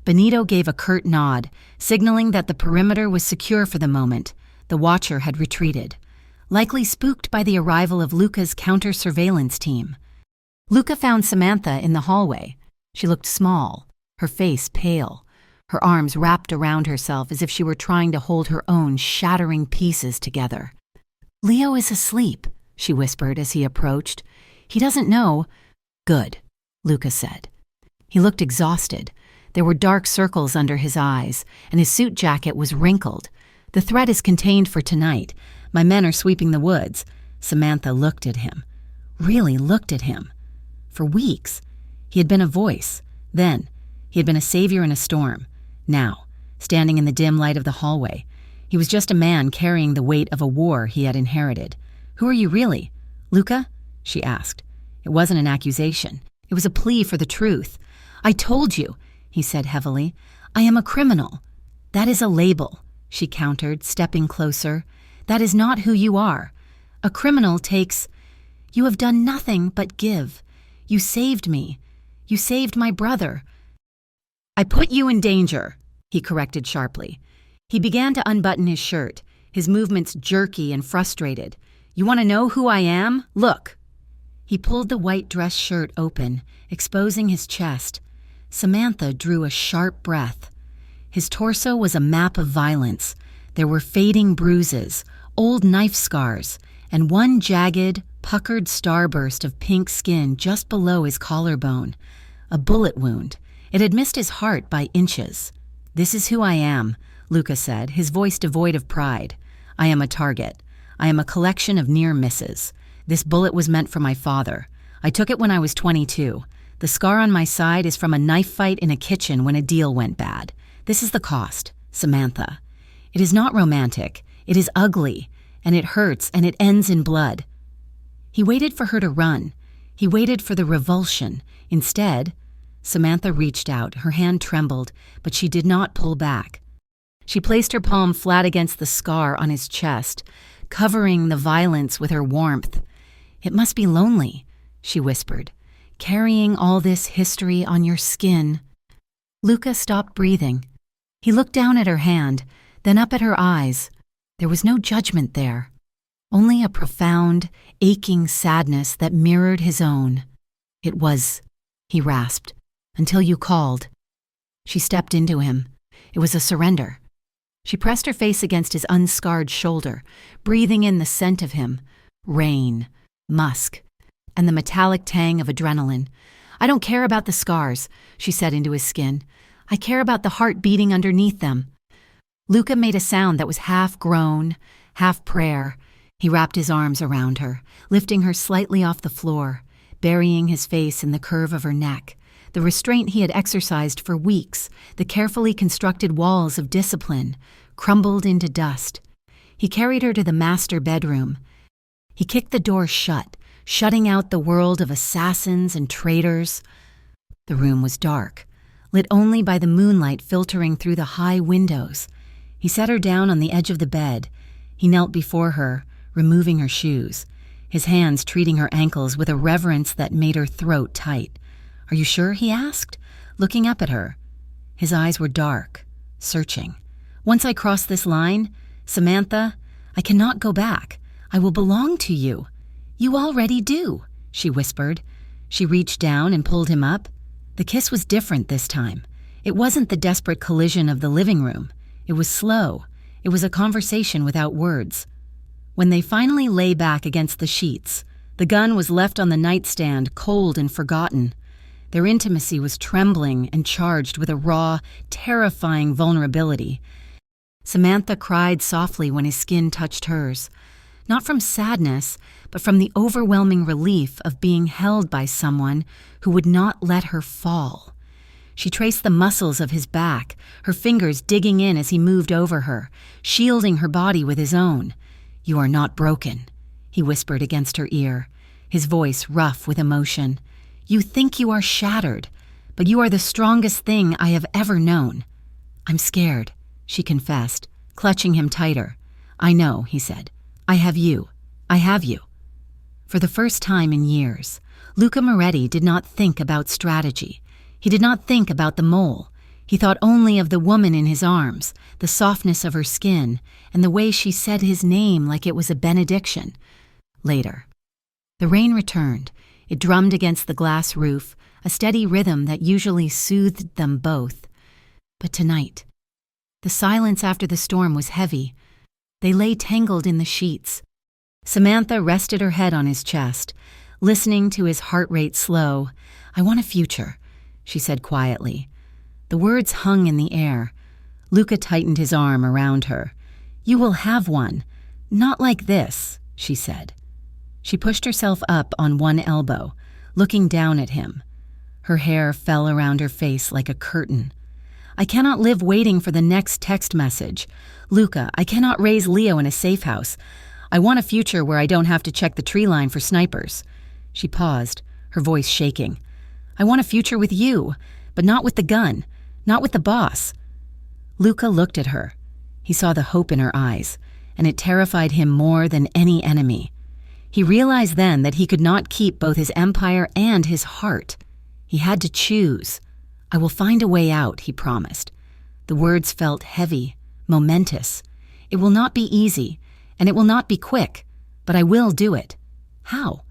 Benito gave a curt nod, signaling that the perimeter was secure for the moment. The watcher had retreated, likely spooked by the arrival of Luca's counter-surveillance team. Luca found Samantha in the hallway. She looked small, her face pale, her arms wrapped around herself as if she were trying to hold her own shattering pieces together. "Leo is asleep," she whispered as he approached. "He doesn't know." "Good," Luca said. He looked exhausted. There were dark circles under his eyes, and his suit jacket was wrinkled. "The threat is contained for tonight. My men are sweeping the woods." Samantha looked at him. Really looked at him. For weeks, he had been a voice. Then, he had been a savior in a storm. Now, standing in the dim light of the hallway, He was just a man carrying the weight of a war he had inherited. "Who are you really? Luca?" she asked. It wasn't an accusation. It was a plea for the truth. "I told you," he said heavily. "I am a criminal." "That is a label," she countered, stepping closer. "That is not who you are. A criminal takes... You have done nothing but give. You saved me. You saved my brother." "I put you in danger," he corrected sharply. He began to unbutton his shirt, his movements jerky and frustrated. "You want to know who I am? Look." He pulled the white dress shirt open, exposing his chest. Samantha drew a sharp breath. His torso was a map of violence. There were fading bruises, old knife scars, and one jagged, puckered starburst of pink skin just below his collarbone. A bullet wound. It had missed his heart by inches. "This is who I am," Luca said, his voice devoid of pride. "I am a target. I am a collection of near misses. This bullet was meant for my father. I took it when I was 22. The scar on my side is from a knife fight in a kitchen when a deal went bad. This is the cost, Samantha. It is not romantic. It is ugly, and it hurts, and it ends in blood." He waited for her to run. He waited for the revulsion. Instead, Samantha reached out. Her hand trembled, but she did not pull back. She placed her palm flat against the scar on his chest, covering the violence with her warmth. "It must be lonely," she whispered, "carrying all this history on your skin." Luca stopped breathing. He looked down at her hand, then up at her eyes. There was no judgment there, only a profound, aching sadness that mirrored his own. "It was," he rasped, "until you called." She stepped into him. It was a surrender. She pressed her face against his unscarred shoulder, breathing in the scent of him, rain, musk, and the metallic tang of adrenaline. "I don't care about the scars," she said into his skin. "I care about the heart beating underneath them." Luca made a sound that was half groan, half prayer. He wrapped his arms around her, lifting her slightly off the floor, burying his face in the curve of her neck. The restraint he had exercised for weeks, the carefully constructed walls of discipline, crumbled into dust. He carried her to the master bedroom. He kicked the door shut, shutting out the world of assassins and traitors. The room was dark, lit only by the moonlight filtering through the high windows. He set her down on the edge of the bed. He knelt before her, removing her shoes, his hands treating her ankles with a reverence that made her throat tight. "Are you sure?" he asked, looking up at her. His eyes were dark, searching. "Once I cross this line, Samantha, I cannot go back. I will belong to you." "You already do," she whispered. She reached down and pulled him up. The kiss was different this time. It wasn't the desperate collision of the living room. It was slow. It was a conversation without words. When they finally lay back against the sheets, the gun was left on the nightstand, cold and forgotten. Their intimacy was trembling and charged with a raw, terrifying vulnerability. Samantha cried softly when his skin touched hers, not from sadness, but from the overwhelming relief of being held by someone who would not let her fall. She traced the muscles of his back, her fingers digging in as he moved over her, shielding her body with his own. "You are not broken," he whispered against her ear, his voice rough with emotion. "You think you are shattered, but you are the strongest thing I have ever known." "I'm scared," she confessed, clutching him tighter. "I know," he said. "I have you. I have you." For the first time in years, Luca Moretti did not think about strategy. He did not think about the mole. He thought only of the woman in his arms, the softness of her skin, and the way she said his name like it was a benediction. Later. The rain returned. It drummed against the glass roof, a steady rhythm that usually soothed them both. But tonight, the silence after the storm was heavy. They lay tangled in the sheets. Samantha rested her head on his chest, listening to his heart rate slow. "I want a future," she said quietly. The words hung in the air. Luca tightened his arm around her. "You will have one. Not like this," she said. She pushed herself up on one elbow, looking down at him. Her hair fell around her face like a curtain. I cannot live waiting for the next text message. Luca, I cannot raise Leo in a safe house. I want a future where I don't have to check the tree line for snipers." She paused, her voice shaking. "I want a future with you, but not with the gun, not with the boss." Luca looked at her. He saw the hope in her eyes, and it terrified him more than any enemy. He realized then that he could not keep both his empire and his heart. He had to choose. "I will find a way out," he promised. The words felt heavy, momentous. "It will not be easy, and it will not be quick, but I will do it." "How?"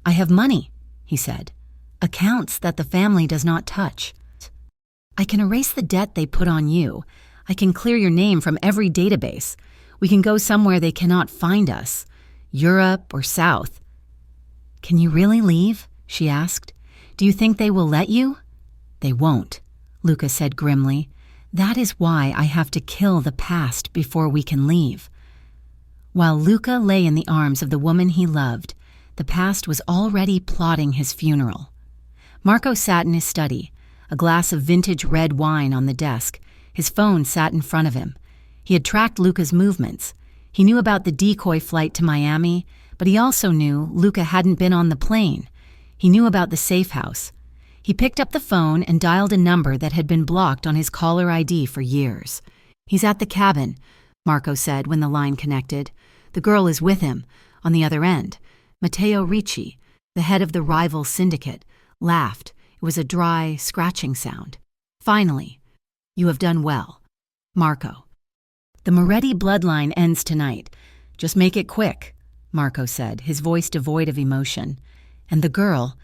"I have money," he said. "Accounts that the family does not touch. I can erase the debt they put on you. I can clear your name from every database. We can go somewhere they cannot find us. Europe or South." "Can you really leave?" she asked. "Do you think they will let you?" "They won't," Luca said grimly. "That is why I have to kill the past before we can leave." While Luca lay in the arms of the woman he loved, the past was already plotting his funeral. Marco sat in his study, a glass of vintage red wine on the desk. His phone sat in front of him. He had tracked Luca's movements. He knew about the decoy flight to Miami, but he also knew Luca hadn't been on the plane. He knew about the safe house. He picked up the phone and dialed a number that had been blocked on his caller ID for years. "He's at the cabin," Marco said when the line connected. "The girl is with him." On the other end, Matteo Ricci, the head of the rival syndicate, laughed. It was a dry, scratching sound. "Finally, you have done well. Marco." "The Moretti bloodline ends tonight. Just make it quick," Marco said, his voice devoid of emotion. "And the girl,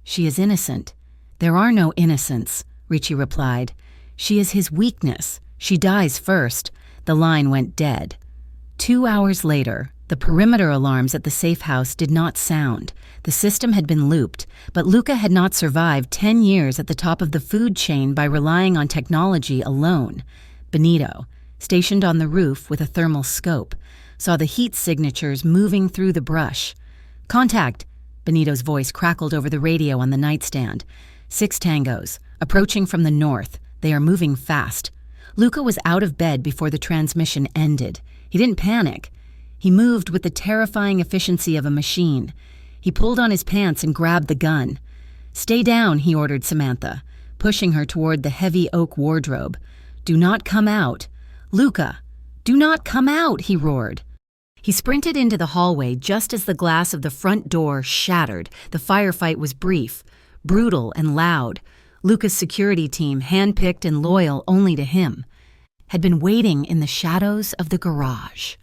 she is innocent." "There are no innocents," Ricci replied. "She is his weakness. She dies first." The line went dead. 2 hours later, the perimeter alarms at the safe house did not sound. The system had been looped, but Luca had not survived 10 years at the top of the food chain by relying on technology alone. Benito, stationed on the roof with a thermal scope, saw the heat signatures moving through the brush. "Contact!" Benito's voice crackled over the radio on the nightstand. 6 tangos, approaching from the north. They are moving fast. Luca was out of bed before the transmission ended. He didn't panic. He moved with the terrifying efficiency of a machine. He pulled on his pants and grabbed the gun. "Stay down," he ordered Samantha, pushing her toward the heavy oak wardrobe. "Do not come out." "Luca, do not come out," he roared. He sprinted into the hallway just as the glass of the front door shattered. The firefight was brief, brutal and loud. Luca's security team, handpicked and loyal only to him, had been waiting in the shadows of the garage.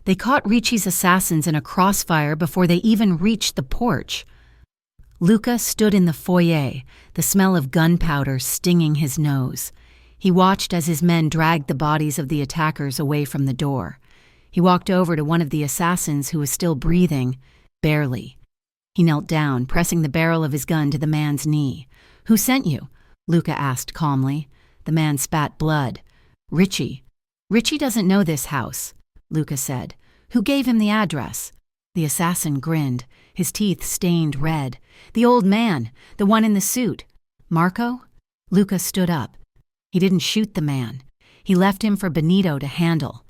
They caught Ricci's assassins in a crossfire before they even reached the porch. Luca stood in the foyer, the smell of gunpowder stinging his nose. He watched as his men dragged the bodies of the attackers away from the door. He walked over to one of the assassins who was still breathing, barely. He knelt down, pressing the barrel of his gun to the man's knee. "Who sent you?" Luca asked calmly. The man spat blood. "Ricci." "Ricci doesn't know this house," Luca said. "Who gave him the address?" The assassin grinned, his teeth stained red. "The old man, the one in the suit." "Marco?" Luca stood up. He didn't shoot the man. He left him for Benito to handle.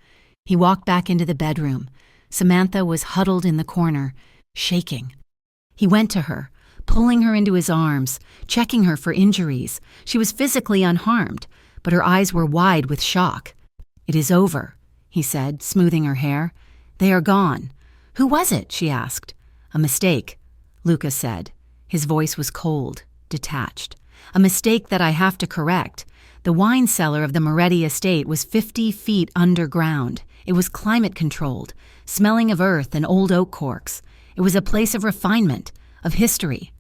He walked back into the bedroom. Samantha was huddled in the corner, shaking. He went to her, pulling her into his arms, checking her for injuries. She was physically unharmed, but her eyes were wide with shock. "It is over," he said, smoothing her hair. "They are gone." "Who was it?" she asked. "A mistake," Luca said. His voice was cold, detached. "A mistake that I have to correct. The wine cellar of the Moretti estate was 50 feet underground. It was climate-controlled, smelling of earth and old oak corks. It was a place of refinement, of history."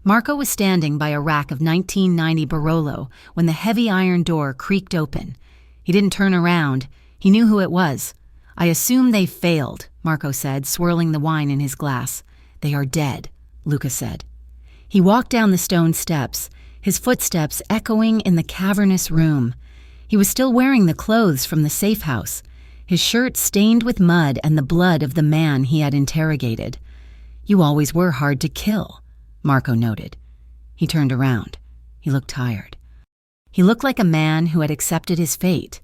Marco was standing by a rack of 1990 Barolo when the heavy iron door creaked open. He didn't turn around. He knew who it was. "I assume they failed," Marco said, swirling the wine in his glass. "They are dead," Luca said. He walked down the stone steps, his footsteps echoing in the cavernous room. He was still wearing the clothes from the safe house, his shirt stained with mud and the blood of the man he had interrogated. "You always were hard to kill," Marco noted. He turned around. He looked tired. He looked like a man who had accepted his fate.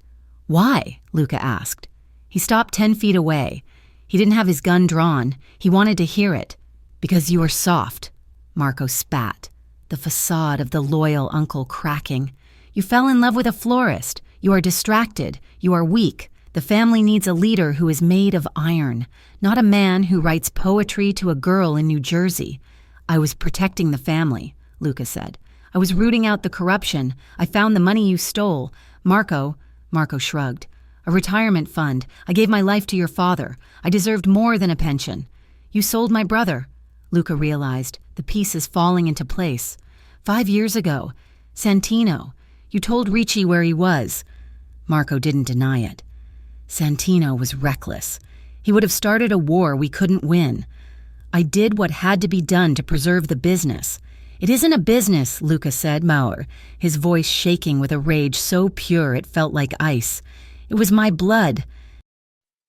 "Why?" Luca asked. He stopped 10 feet away. He didn't have his gun drawn. He wanted to hear it. "Because you are soft," Marco spat, the facade of the loyal uncle cracking. "You fell in love with a florist. You are distracted. You are weak. The family needs a leader who is made of iron, not a man who writes poetry to a girl in New Jersey." "I was protecting the family," Luca said. "I was rooting out the corruption. I found the money you stole. Marco shrugged. "A retirement fund. I gave my life to your father. I deserved more than a pension." "You sold my brother," Luca realized, the pieces falling into place. 5 years ago. Santino. You told Ricci where he was." Marco didn't deny it. "Santino was reckless. He would have started a war we couldn't win. I did what had to be done to preserve the business." "It isn't a business," Luca said, his voice shaking with a rage so pure it felt like ice. "It was my blood."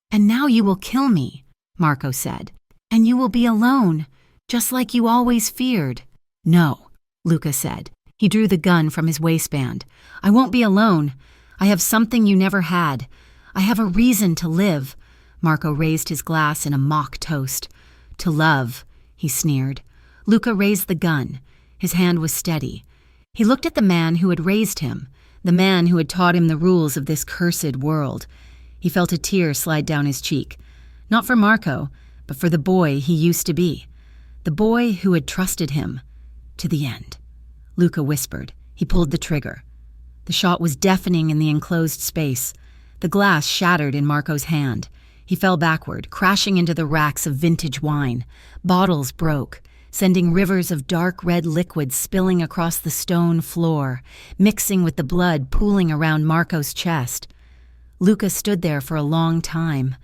"And now you will kill me," Marco said. "And you will be alone, just like you always feared." "No," Luca said. He drew the gun from his waistband. "I won't be alone. I have something you never had. I have a reason to live." Marco raised his glass in a mock toast. "To love," he sneered. Luca raised the gun. His hand was steady. He looked at the man who had raised him, the man who had taught him the rules of this cursed world. He felt a tear slide down his cheek. Not for Marco, but for the boy he used to be. The boy who had trusted him. To the end. Luca whispered. He pulled the trigger. The shot was deafening in the enclosed space. The glass shattered in Marco's hand. He fell backward, crashing into the racks of vintage wine. Bottles broke, sending rivers of dark red liquid spilling across the stone floor, mixing with the blood pooling around Marco's chest. Luca stood there for a long time,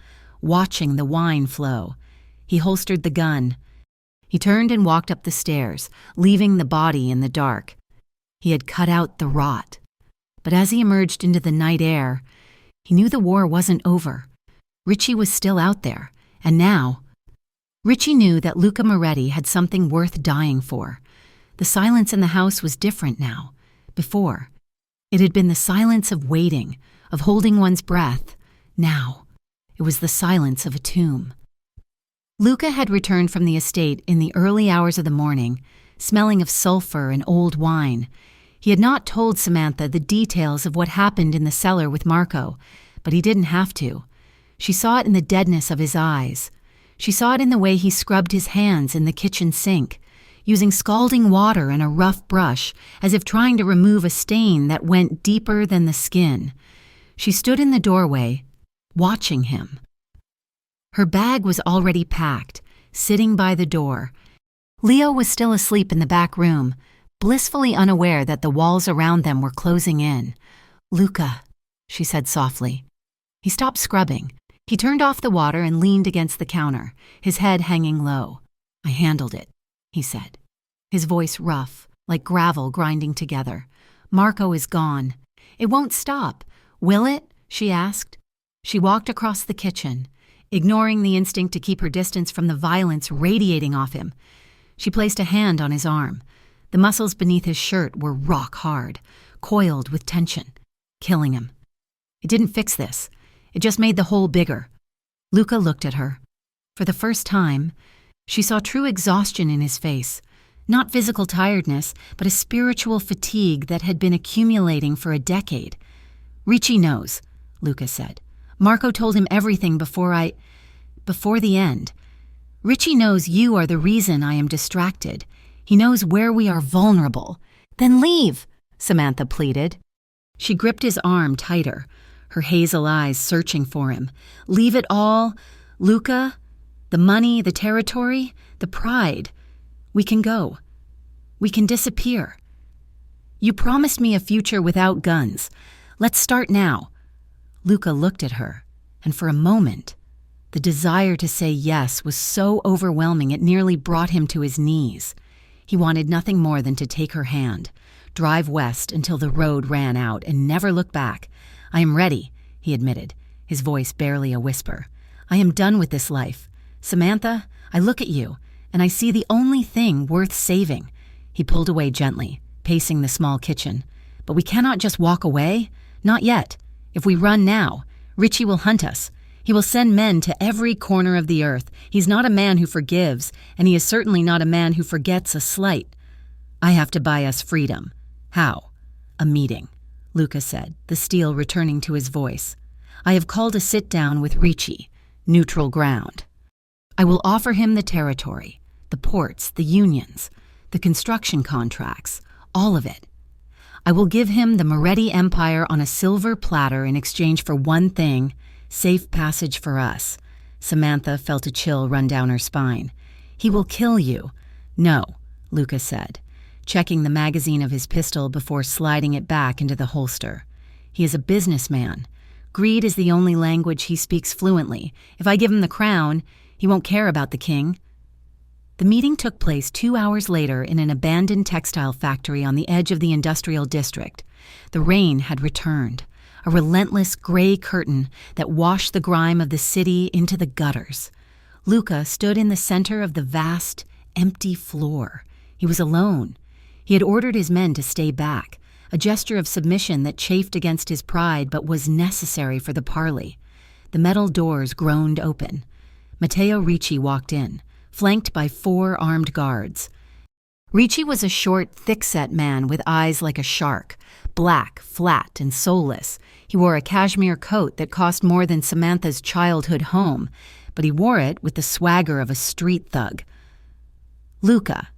watching the wine flow. He holstered the gun. He turned and walked up the stairs, leaving the body in the dark. He had cut out the rot. But as he emerged into the night air, he knew the war wasn't over. Ricci was still out there, and now... Ricci knew that Luca Moretti had something worth dying for. The silence in the house was different now. Before, it had been the silence of waiting, of holding one's breath. Now, it was the silence of a tomb. Luca had returned from the estate in the early hours of the morning, smelling of sulfur and old wine. He had not told Samantha the details of what happened in the cellar with Marco, but he didn't have to. She saw it in the deadness of his eyes. She saw it in the way he scrubbed his hands in the kitchen sink, using scalding water and a rough brush, as if trying to remove a stain that went deeper than the skin. She stood in the doorway, watching him. Her bag was already packed, sitting by the door. Leo was still asleep in the back room, blissfully unaware that the walls around them were closing in. "Luca," she said softly. He stopped scrubbing. He turned off the water and leaned against the counter, his head hanging low. "I handled it," he said, his voice rough, like gravel grinding together. "Marco is gone. It won't stop. Will it?" she asked. She walked across the kitchen, ignoring the instinct to keep her distance from the violence radiating off him. She placed a hand on his arm. The muscles beneath his shirt were rock hard, coiled with tension, killing him. It didn't fix this. It just made the hole bigger. Luca looked at her. For the first time, she saw true exhaustion in his face. Not physical tiredness, but a spiritual fatigue that had been accumulating for a decade. "Ricci knows," Luca said. "Marco told him everything before the end. Ricci knows you are the reason I am distracted. He knows where we are vulnerable." "Then leave," Samantha pleaded. She gripped his arm tighter, her hazel eyes searching for him. "Leave it all, Luca, the money, the territory, the pride. We can go. We can disappear. You promised me a future without guns. Let's start now." Luca looked at her, and for a moment, the desire to say yes was so overwhelming it nearly brought him to his knees. He wanted nothing more than to take her hand, drive west until the road ran out, and never look back. "I am ready," he admitted, his voice barely a whisper. "I am done with this life. Samantha, I look at you, and I see the only thing worth saving." He pulled away gently, pacing the small kitchen. But we cannot just walk away. Not yet. If we run now, Richie will hunt us. He will send men to every corner of the earth. He's not a man who forgives, and he is certainly not a man who forgets a slight. I have to buy us freedom. How? A meeting, Luca said, the steel returning to his voice. I have called a sit-down with Richie, neutral ground. I will offer him the territory, the ports, the unions, the construction contracts, all of it. I will give him the Moretti Empire on a silver platter in exchange for one thing, safe passage for us. Samantha felt a chill run down her spine. He will kill you. No, Luca said, checking the magazine of his pistol before sliding it back into the holster. He is a businessman. Greed is the only language he speaks fluently. If I give him the crown, he won't care about the king. The meeting took place 2 hours later in an abandoned textile factory on the edge of the industrial district. The rain had returned, a relentless gray curtain that washed the grime of the city into the gutters. Luca stood in the center of the vast, empty floor. He was alone. He had ordered his men to stay back, a gesture of submission that chafed against his pride but was necessary for the parley. The metal doors groaned open. Matteo Ricci walked in, flanked by 4 armed guards. Ricci was a short, thick-set man with eyes like a shark, black, flat, and soulless. He wore a cashmere coat that cost more than Samantha's childhood home, but he wore it with the swagger of a street thug. Luca.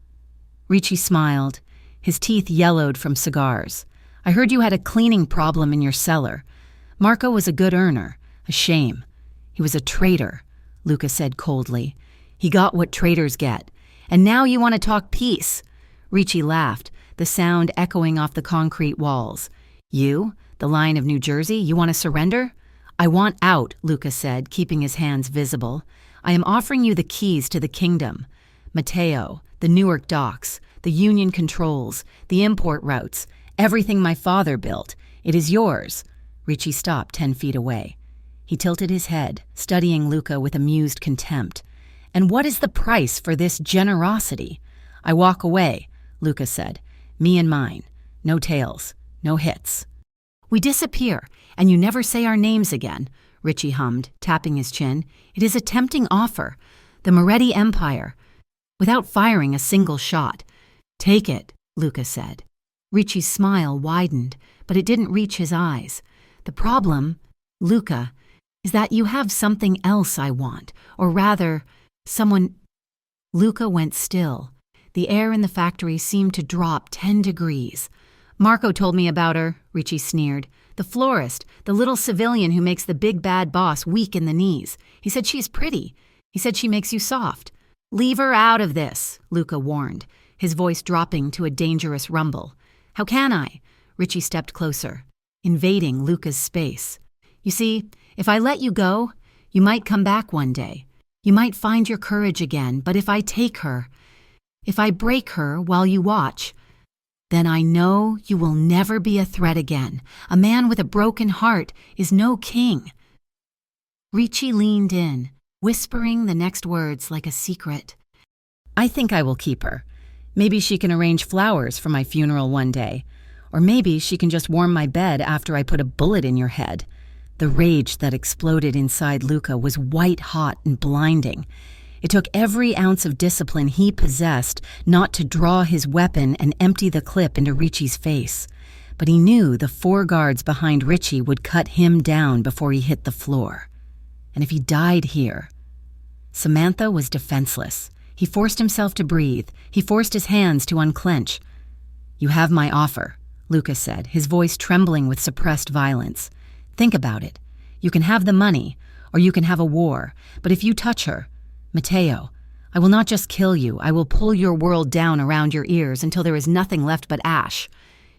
Ricci smiled. His teeth yellowed from cigars. I heard you had a cleaning problem in your cellar. Marco was a good earner. A shame. He was a traitor, Luca said coldly. He got what traitors get. And now you want to talk peace. Ricci laughed, the sound echoing off the concrete walls. You, the Lion of New Jersey, you want to surrender? I want out, Luca said, keeping his hands visible. I am offering you the keys to the kingdom. Matteo, the Newark docks, the union controls, the import routes, everything my father built. It is yours. Ricci stopped 10 feet away. He tilted his head, studying Luca with amused contempt. And what is the price for this generosity? I walk away, Luca said. Me and mine. No tails. No hits. We disappear, and you never say our names again, Ricci hummed, tapping his chin. It is a tempting offer. The Moretti Empire. Without firing a single shot. Take it, Luca said. Ricci's smile widened, but it didn't reach his eyes. The problem, Luca, is that you have something else I want, or rather, someone... Luca went still. The air in the factory seemed to drop 10 degrees. Marco told me about her, Ricci sneered. The florist, the little civilian who makes the big bad boss weak in the knees. He said she's pretty. He said she makes you soft. Leave her out of this, Luca warned, his voice dropping to a dangerous rumble. How can I? Ricci stepped closer, invading Luca's space. You see, if I let you go, you might come back one day. You might find your courage again, but if I take her, if I break her while you watch, then I know you will never be a threat again. A man with a broken heart is no king. Ricci leaned in, whispering the next words like a secret. I think I will keep her. Maybe she can arrange flowers for my funeral one day. Or maybe she can just warm my bed after I put a bullet in your head. The rage that exploded inside Luca was white-hot and blinding. It took every ounce of discipline he possessed not to draw his weapon and empty the clip into Ricci's face. But he knew the 4 guards behind Ricci would cut him down before he hit the floor. And if he died here... Samantha was defenseless. He forced himself to breathe. He forced his hands to unclench. You have my offer, Luca said, his voice trembling with suppressed violence. Think about it. You can have the money, or you can have a war. But if you touch her, Matteo, I will not just kill you. I will pull your world down around your ears until there is nothing left but ash.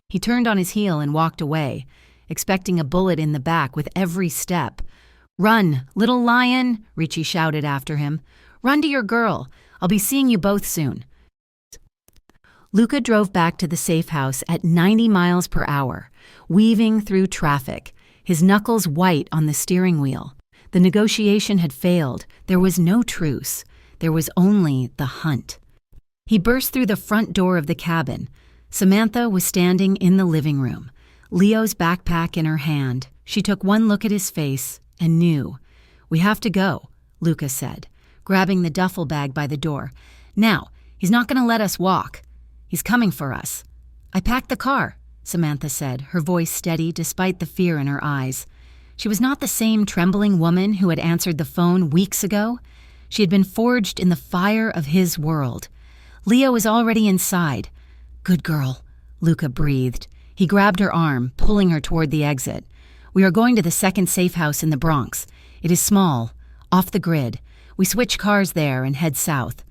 He turned on his heel and walked away, expecting a bullet in the back with every step. Run, little lion, Ricci shouted after him. Run to your girl. I'll be seeing you both soon. Luca drove back to the safe house at 90 miles per hour, weaving through traffic, his knuckles white on the steering wheel. The negotiation had failed. There was no truce. There was only the hunt. He burst through the front door of the cabin. Samantha was standing in the living room, Leo's backpack in her hand. She took one look at his face and knew. "We have to go," Luca said, grabbing the duffel bag by the door. "Now, he's not going to let us walk. He's coming for us." "I packed the car," Samantha said, her voice steady despite the fear in her eyes. She was not the same trembling woman who had answered the phone weeks ago. She had been forged in the fire of his world. Leo was already inside. "Good girl," Luca breathed. He grabbed her arm, pulling her toward the exit. "We are going to the second safe house in the Bronx. It is small, off the grid. We switch cars there and head south."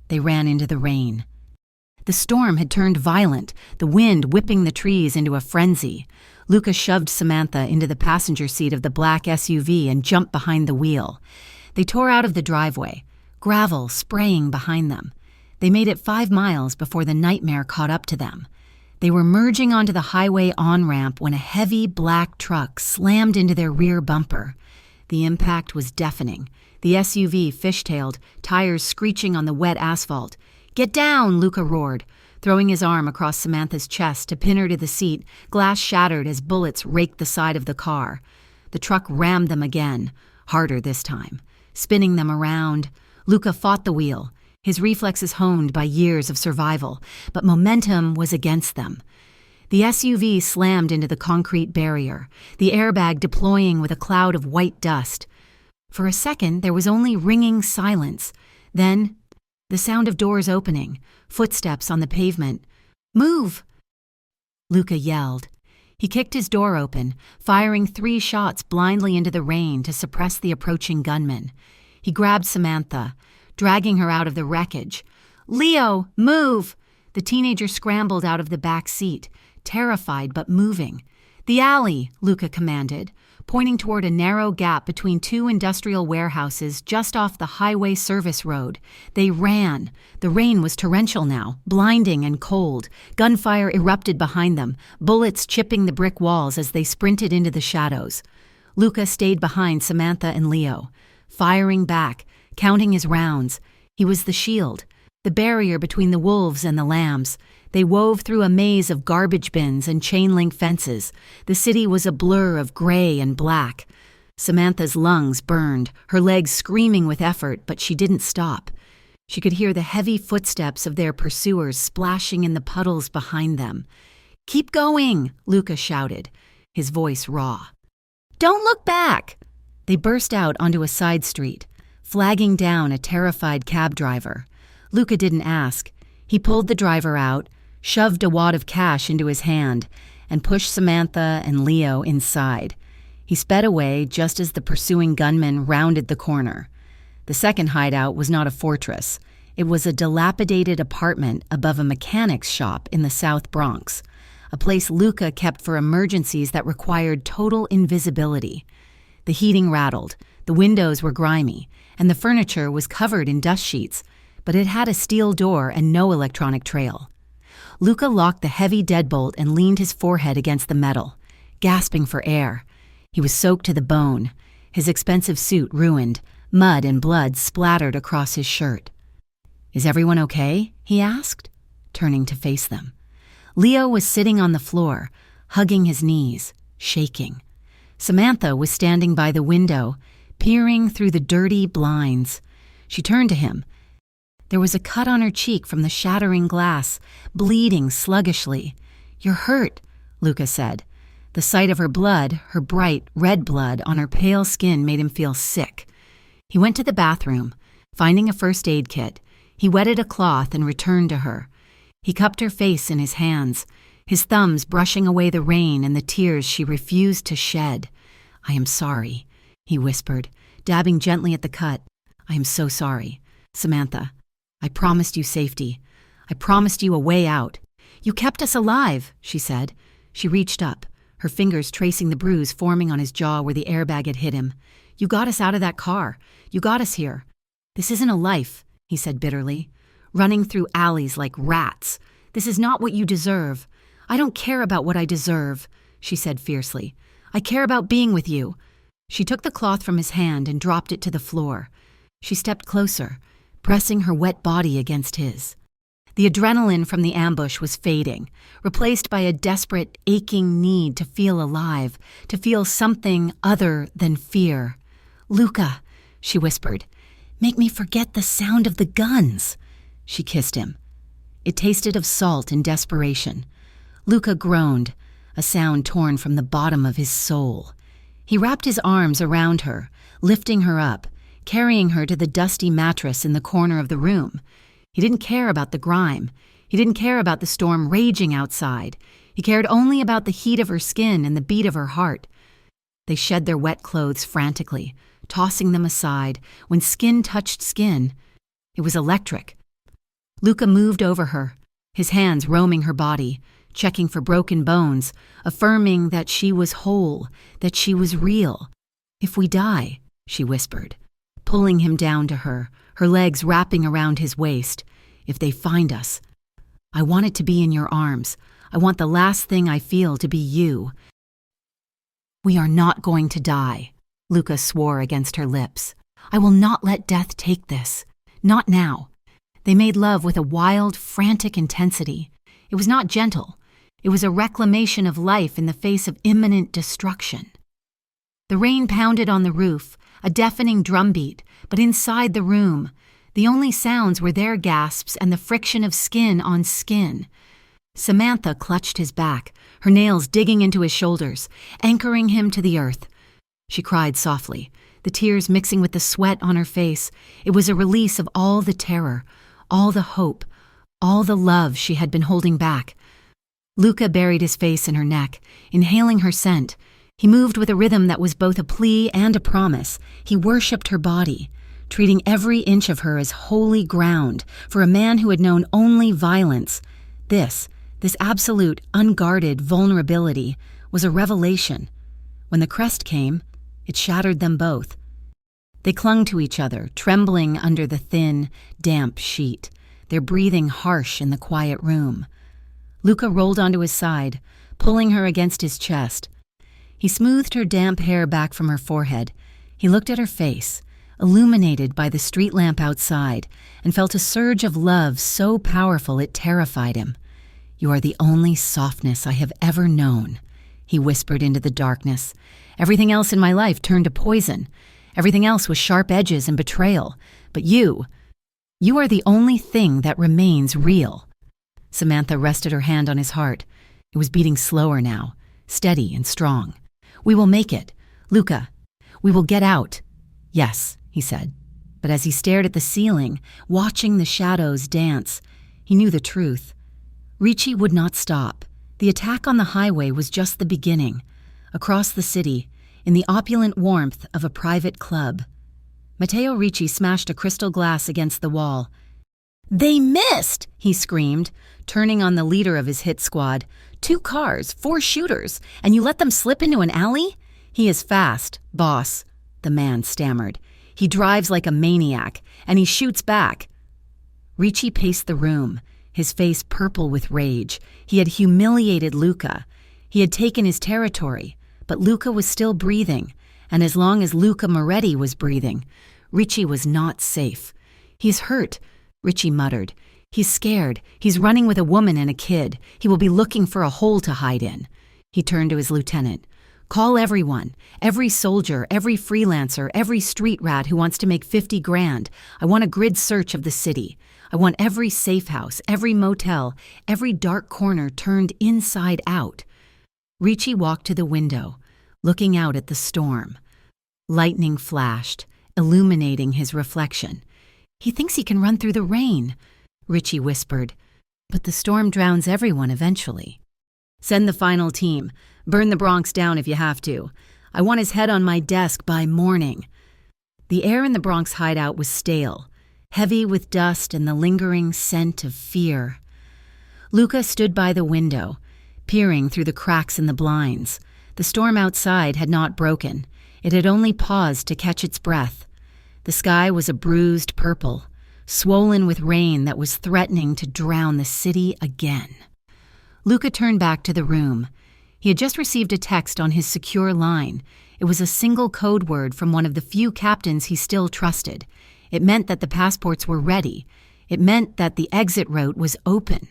They ran into the rain. The storm had turned violent, the wind whipping the trees into a frenzy. Luca shoved Samantha into the passenger seat of the black SUV and jumped behind the wheel. They tore out of the driveway, gravel spraying behind them. They made it 5 miles before the nightmare caught up to them. They were merging onto the highway on-ramp when a heavy black truck slammed into their rear bumper. The impact was deafening. The SUV fishtailed, tires screeching on the wet asphalt. "Get down!" Luca roared, throwing his arm across Samantha's chest to pin her to the seat. Glass shattered as bullets raked the side of the car. The truck rammed them again, harder this time, spinning them around. Luca fought the wheel, his reflexes honed by years of survival, but momentum was against them. The SUV slammed into the concrete barrier, the airbag deploying with a cloud of white dust. For a second, there was only ringing silence. Then, the sound of doors opening, footsteps on the pavement. "Move!" Luca yelled. He kicked his door open, firing 3 shots blindly into the rain to suppress the approaching gunman. He grabbed Samantha, dragging her out of the wreckage. "Leo, move!" The teenager scrambled out of the back seat, terrified but moving. "The alley," Luca commanded, pointing toward a narrow gap between 2 industrial warehouses just off the highway service road. They ran. The rain was torrential now, blinding and cold. Gunfire erupted behind them, bullets chipping the brick walls as they sprinted into the shadows. Luca stayed behind Samantha and Leo, firing back, counting his rounds. He was the shield, the barrier between the wolves and the lambs. They wove through a maze of garbage bins and chain-link fences. The city was a blur of gray and black. Samantha's lungs burned, her legs screaming with effort, but she didn't stop. She could hear the heavy footsteps of their pursuers splashing in the puddles behind them. "Keep going!" Luca shouted, his voice raw. "Don't look back!" They burst out onto a side street, flagging down a terrified cab driver. Luca didn't ask. He pulled the driver out, shoved a wad of cash into his hand, and pushed Samantha and Leo inside. He sped away just as the pursuing gunman rounded the corner. The second hideout was not a fortress. It was a dilapidated apartment above a mechanic's shop in the South Bronx, a place Luca kept for emergencies that required total invisibility. The heating rattled, the windows were grimy, and the furniture was covered in dust sheets, but it had a steel door and no electronic trail. Luca locked the heavy deadbolt and leaned his forehead against the metal, gasping for air. He was soaked to the bone, his expensive suit ruined, mud and blood splattered across his shirt. "Is everyone okay?" he asked, turning to face them. Leo was sitting on the floor, hugging his knees, shaking. Samantha was standing by the window, peering through the dirty blinds. She turned to him. There was a cut on her cheek from the shattering glass, bleeding sluggishly. "You're hurt," Luca said. The sight of her blood, her bright red blood on her pale skin, made him feel sick. He went to the bathroom, finding a first aid kit. He wetted a cloth and returned to her. He cupped her face in his hands, his thumbs brushing away the rain and the tears she refused to shed. "I am sorry," he whispered, dabbing gently at the cut. "I am so sorry. Samantha, I promised you safety. I promised you a way out. You kept us alive," she said. She reached up, her fingers tracing the bruise forming on his jaw where the airbag had hit him. "You got us out of that car. You got us here. This isn't a life," he said bitterly. "Running through alleys like rats. This is not what you deserve. I don't care about what I deserve," she said fiercely. "I care about being with you." She took the cloth from his hand and dropped it to the floor. She stepped closer, pressing her wet body against his. The adrenaline from the ambush was fading, replaced by a desperate, aching need to feel alive, to feel something other than fear. "Luca," she whispered, "make me forget the sound of the guns." She kissed him. It tasted of salt and desperation. Luca groaned, a sound torn from the bottom of his soul. He wrapped his arms around her, lifting her up, carrying her to the dusty mattress in the corner of the room. He didn't care about the grime. He didn't care about the storm raging outside. He cared only about the heat of her skin and the beat of her heart. They shed their wet clothes frantically, tossing them aside. When skin touched skin, it was electric. Luca moved over her, his hands roaming her body, checking for broken bones, affirming that she was whole, that she was real. "If we die," she whispered, pulling him down to her, her legs wrapping around his waist. "If they find us, I want it to be in your arms. I want the last thing I feel to be you." "We are not going to die," Luca swore against her lips. "I will not let death take this. Not now." They made love with a wild, frantic intensity. It was not gentle. It was a reclamation of life in the face of imminent destruction. The rain pounded on the roof, a deafening drumbeat, but inside the room, the only sounds were their gasps and the friction of skin on skin. Samantha clutched his back, her nails digging into his shoulders, anchoring him to the earth. She cried softly, the tears mixing with the sweat on her face. It was a release of all the terror, all the hope, all the love she had been holding back. Luca buried his face in her neck, inhaling her scent. He moved with a rhythm that was both a plea and a promise. He worshipped her body, treating every inch of her as holy ground for a man who had known only violence. This absolute, unguarded vulnerability was a revelation. When the crest came, it shattered them both. They clung to each other, trembling under the thin, damp sheet, their breathing harsh in the quiet room. Luca rolled onto his side, pulling her against his chest. He smoothed her damp hair back from her forehead. He looked at her face, illuminated by the street lamp outside, and felt a surge of love so powerful it terrified him. "You are the only softness I have ever known," he whispered into the darkness. "Everything else in my life turned to poison. Everything else was sharp edges and betrayal. But you are the only thing that remains real." Samantha rested her hand on his heart. It was beating slower now, steady and strong. "We will make it. Luca, we will get out." "Yes," he said. But as he stared at the ceiling, watching the shadows dance, he knew the truth. Ricci would not stop. The attack on the highway was just the beginning. Across the city, in the opulent warmth of a private club, Matteo Ricci smashed a crystal glass against the wall. "They missed!" he screamed, turning on the leader of his hit squad. "2 cars, 4 shooters, and you let them slip into an alley?" "He is fast, boss," the man stammered. "He drives like a maniac, and he shoots back." Ricci paced the room, his face purple with rage. He had humiliated Luca. He had taken his territory, but Luca was still breathing, and as long as Luca Moretti was breathing, Ricci was not safe. "He's hurt," Ricci muttered. "He's scared. He's running with a woman and a kid. He will be looking for a hole to hide in." He turned to his lieutenant. "Call everyone, every soldier, every freelancer, every street rat who wants to make 50 grand. I want a grid search of the city. I want every safe house, every motel, every dark corner turned inside out." Ricci walked to the window, looking out at the storm. Lightning flashed, illuminating his reflection. "He thinks he can run through the rain," Ricci whispered. "But the storm drowns everyone eventually." "Send the final team. Burn the Bronx down if you have to. I want his head on my desk by morning." The air in the Bronx hideout was stale, heavy with dust and the lingering scent of fear. Luca stood by the window, peering through the cracks in the blinds. The storm outside had not broken. It had only paused to catch its breath. The sky was a bruised purple, swollen with rain that was threatening to drown the city again. Luca turned back to the room. He had just received a text on his secure line. It was a single code word from one of the few captains he still trusted. It meant that the passports were ready. It meant that the exit route was open,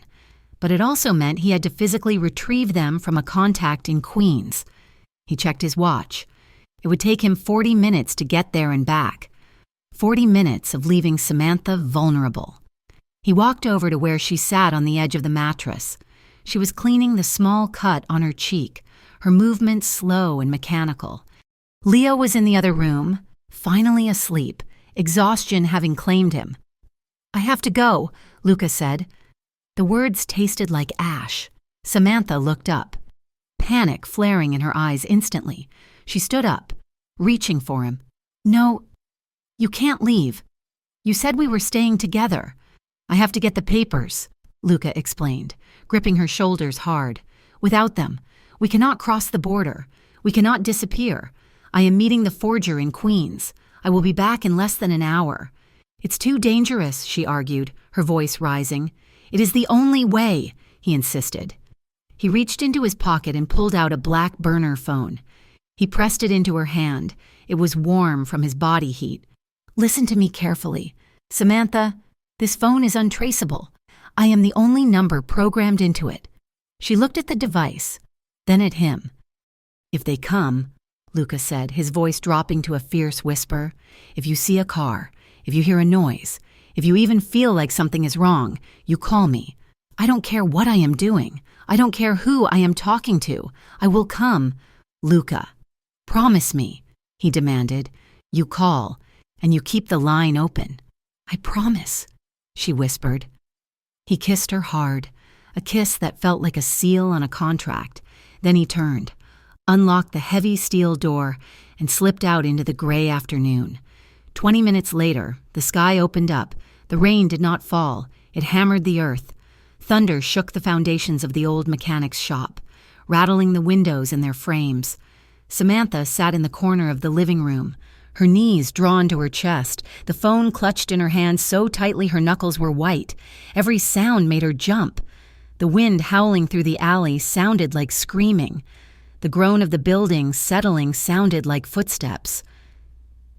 but it also meant he had to physically retrieve them from a contact in Queens. He checked his watch. It would take him 40 minutes to get there and back. 40 minutes of leaving Samantha vulnerable. He walked over to where she sat on the edge of the mattress. She was cleaning the small cut on her cheek, her movements slow and mechanical. Leo was in the other room, finally asleep, exhaustion having claimed him. "I have to go," Luca said. The words tasted like ash. Samantha looked up, panic flaring in her eyes instantly. She stood up, reaching for him. "No, you can't leave. You said we were staying together." "I have to get the papers," Luca explained, gripping her shoulders hard. "Without them, we cannot cross the border. We cannot disappear. I am meeting the forger in Queens. I will be back in less than an hour." "It's too dangerous," she argued, her voice rising. "It is the only way," he insisted. He reached into his pocket and pulled out a black burner phone. He pressed it into her hand. It was warm from his body heat. "Listen to me carefully. Samantha, this phone is untraceable. I am the only number programmed into it." She looked at the device, then at him. "If they come," Luca said, his voice dropping to a fierce whisper, "if you see a car, if you hear a noise, if you even feel like something is wrong, you call me. I don't care what I am doing. I don't care who I am talking to. I will come." "Luca, promise me," he demanded. "You call, and you keep the line open." "I promise," she whispered. He kissed her hard, a kiss that felt like a seal on a contract. Then he turned, unlocked the heavy steel door, and slipped out into the gray afternoon. 20 minutes later, the sky opened up. The rain did not fall. It hammered the earth. Thunder shook the foundations of the old mechanic's shop, rattling the windows in their frames. Samantha sat in the corner of the living room, her knees drawn to her chest, the phone clutched in her hand so tightly her knuckles were white. Every sound made her jump. The wind howling through the alley sounded like screaming. The groan of the building settling sounded like footsteps.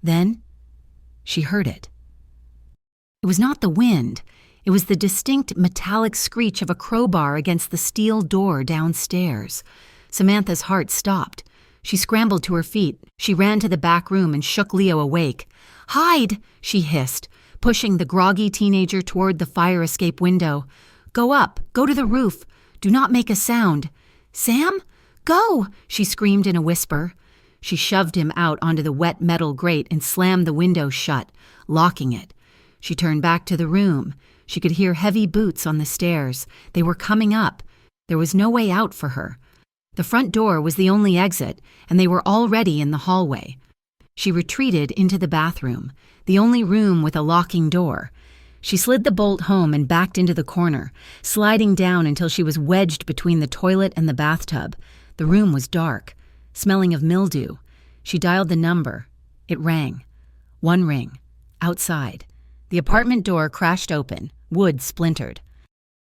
Then she heard it. It was not the wind. It was the distinct metallic screech of a crowbar against the steel door downstairs. Samantha's heart stopped. She scrambled to her feet. She ran to the back room and shook Leo awake. "Hide!" she hissed, pushing the groggy teenager toward the fire escape window. "Go up! Go to the roof! Do not make a sound!" "Sam? Go!" she screamed in a whisper. She shoved him out onto the wet metal grate and slammed the window shut, locking it. She turned back to the room. She could hear heavy boots on the stairs. They were coming up. There was no way out for her. The front door was the only exit, and they were already in the hallway. She retreated into the bathroom, the only room with a locking door. She slid the bolt home and backed into the corner, sliding down until she was wedged between the toilet and the bathtub. The room was dark, smelling of mildew. She dialed the number. It rang. One ring. Outside. The apartment door crashed open, wood splintered.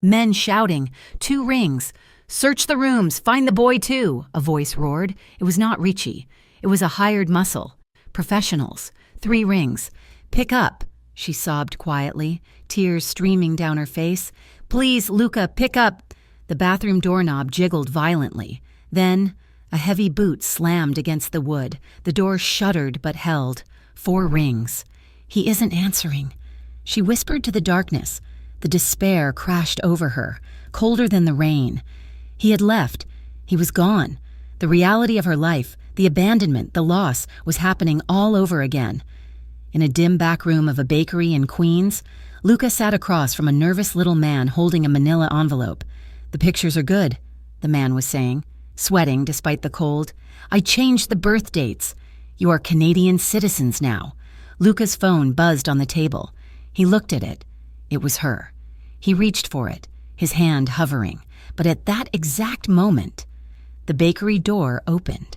Men shouting. 2 rings. "Search the rooms! Find the boy, too!" a voice roared. It was not Richie. It was a hired muscle. Professionals. 3 rings. "Pick up," she sobbed quietly, tears streaming down her face. "Please, Luca, pick up." The bathroom doorknob jiggled violently. Then, a heavy boot slammed against the wood. The door shuddered but held. 4 rings. "He isn't answering." She whispered to the darkness. The despair crashed over her, colder than the rain. He had left. He was gone. The reality of her life, the abandonment, the loss, was happening all over again. In a dim back room of a bakery in Queens, Luca sat across from a nervous little man holding a manila envelope. "The pictures are good," the man was saying, sweating despite the cold. "I changed the birth dates. You are Canadian citizens now." Luca's phone buzzed on the table. He looked at it. It was her. He reached for it, his hand hovering. But at that exact moment, the bakery door opened.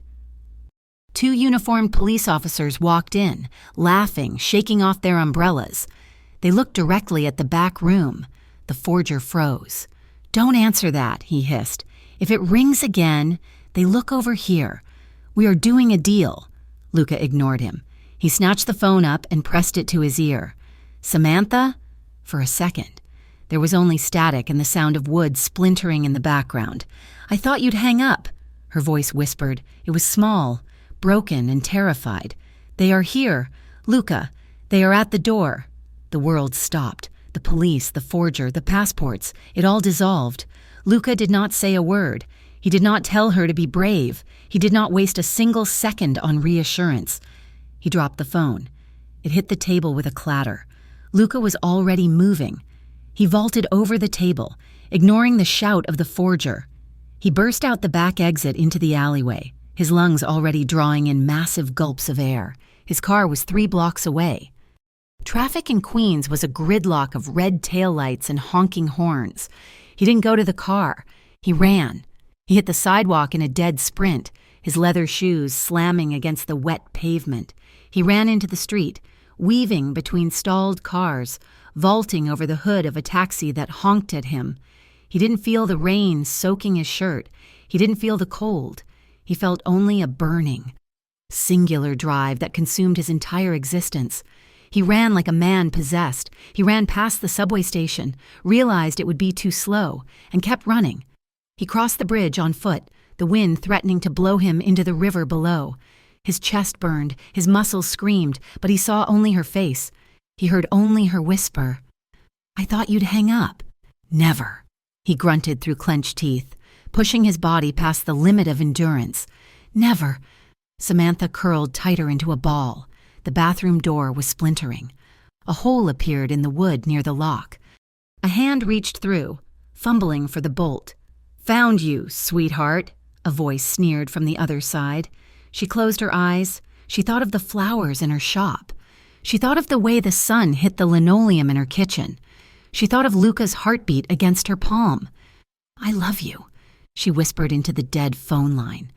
2 uniformed police officers walked in, laughing, shaking off their umbrellas. They looked directly at the back room. The forger froze. "Don't answer that," he hissed. "If it rings again, they look over here. We are doing a deal." Luca ignored him. He snatched the phone up and pressed it to his ear. "Samantha? For a second, there was only static and the sound of wood splintering in the background. "I thought you'd hang up," her voice whispered. It was small, broken, and terrified. "They are here. Luca, they are at the door." The world stopped. The police, the forger, the passports, it all dissolved. Luca did not say a word. He did not tell her to be brave. He did not waste a single second on reassurance. He dropped the phone. It hit the table with a clatter. Luca was already moving. He vaulted over the table, ignoring the shout of the forger. He burst out the back exit into the alleyway, his lungs already drawing in massive gulps of air. His car was 3 blocks away. Traffic in Queens was a gridlock of red taillights and honking horns. He didn't go to the car. He ran. He hit the sidewalk in a dead sprint, his leather shoes slamming against the wet pavement. He ran into the street, weaving between stalled cars, vaulting over the hood of a taxi that honked at him. He didn't feel the rain soaking his shirt. He didn't feel the cold. He felt only a burning, singular drive that consumed his entire existence. He ran like a man possessed. He ran past the subway station, realized it would be too slow, and kept running. He crossed the bridge on foot, the wind threatening to blow him into the river below. His chest burned, his muscles screamed, but he saw only her face. He heard only her whisper, "I thought you'd hang up." "Never," he grunted through clenched teeth, pushing his body past the limit of endurance. "Never." Samantha curled tighter into a ball. The bathroom door was splintering. A hole appeared in the wood near the lock. A hand reached through, fumbling for the bolt. "Found you, sweetheart," a voice sneered from the other side. She closed her eyes. She thought of the flowers in her shop. She thought of the way the sun hit the linoleum in her kitchen. She thought of Luca's heartbeat against her palm. "I love you," she whispered into the dead phone line.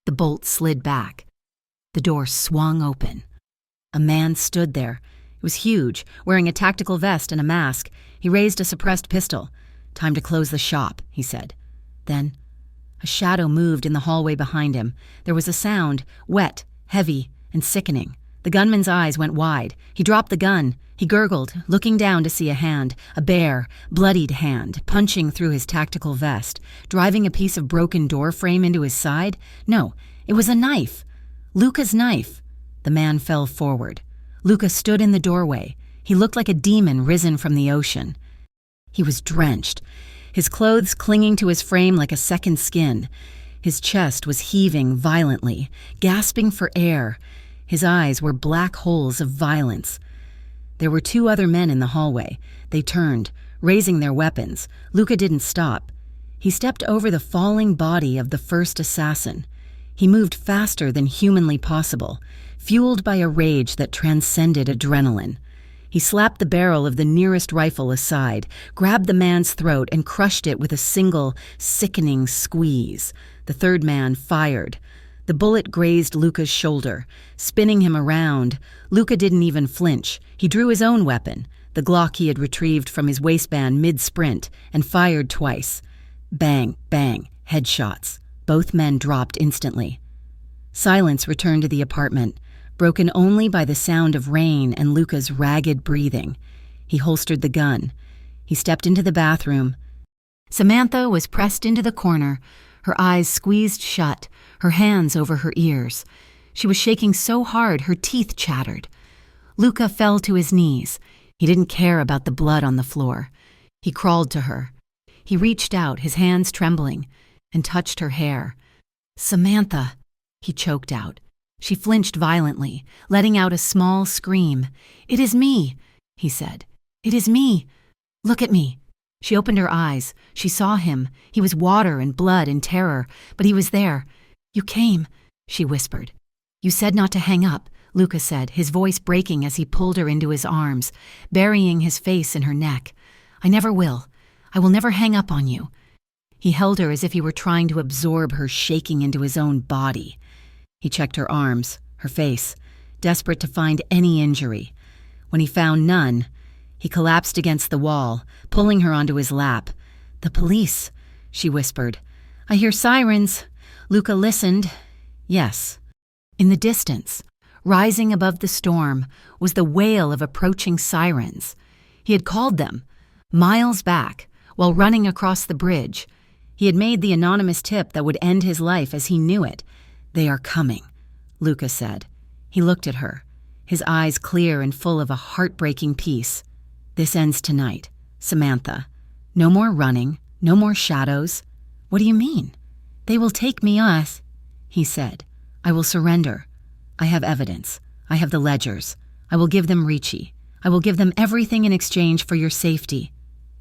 The bolt slid back. The door swung open. A man stood there. It was huge, wearing a tactical vest and a mask. He raised a suppressed pistol. "Time to close the shop," he said. Then, a shadow moved in the hallway behind him. There was a sound, wet, heavy, and sickening. The gunman's eyes went wide. He dropped the gun. He gurgled, looking down to see a hand, a bare, bloodied hand, punching through his tactical vest, driving a piece of broken door frame into his side. No, it was a knife. Luca's knife. The man fell forward. Luca stood in the doorway. He looked like a demon risen from the ocean. He was drenched, his clothes clinging to his frame like a second skin. His chest was heaving violently, gasping for air. His eyes were black holes of violence. There were 2 other men in the hallway. They turned, raising their weapons. Luca didn't stop. He stepped over the falling body of the first assassin. He moved faster than humanly possible, fueled by a rage that transcended adrenaline. He slapped the barrel of the nearest rifle aside, grabbed the man's throat, and crushed it with a single, sickening squeeze. The third man fired. The bullet grazed Luca's shoulder, spinning him around. Luca didn't even flinch. He drew his own weapon, the Glock he had retrieved from his waistband mid-sprint, and fired twice. Bang, bang, headshots. Both men dropped instantly. Silence returned to the apartment, broken only by the sound of rain and Luca's ragged breathing. He holstered the gun. He stepped into the bathroom. Samantha was pressed into the corner, her eyes squeezed shut, her hands over her ears. She was shaking so hard her teeth chattered. Luca fell to his knees. He didn't care about the blood on the floor. He crawled to her. He reached out, his hands trembling, and touched her hair. "Samantha," he choked out. She flinched violently, letting out a small scream. "It is me," he said. "It is me. Look at me." She opened her eyes. She saw him. He was water and blood and terror, but he was there. "You came," she whispered. "You said not to hang up," Luca said, his voice breaking as he pulled her into his arms, burying his face in her neck. "I never will. I will never hang up on you." He held her as if he were trying to absorb her shaking into his own body. He checked her arms, her face, desperate to find any injury. When he found none, he collapsed against the wall, pulling her onto his lap. "The police," she whispered. "I hear sirens." Luca listened. Yes. In the distance, rising above the storm, was the wail of approaching sirens. He had called them, miles back, while running across the bridge. He had made the anonymous tip that would end his life as he knew it. "They are coming," Luca said. He looked at her, his eyes clear and full of a heartbreaking peace. "This ends tonight, Samantha. No more running, no more shadows." "What do you mean?" "They will take me us," he said. "I will surrender. I have evidence. I have the ledgers. I will give them Ricci. I will give them everything in exchange for your safety."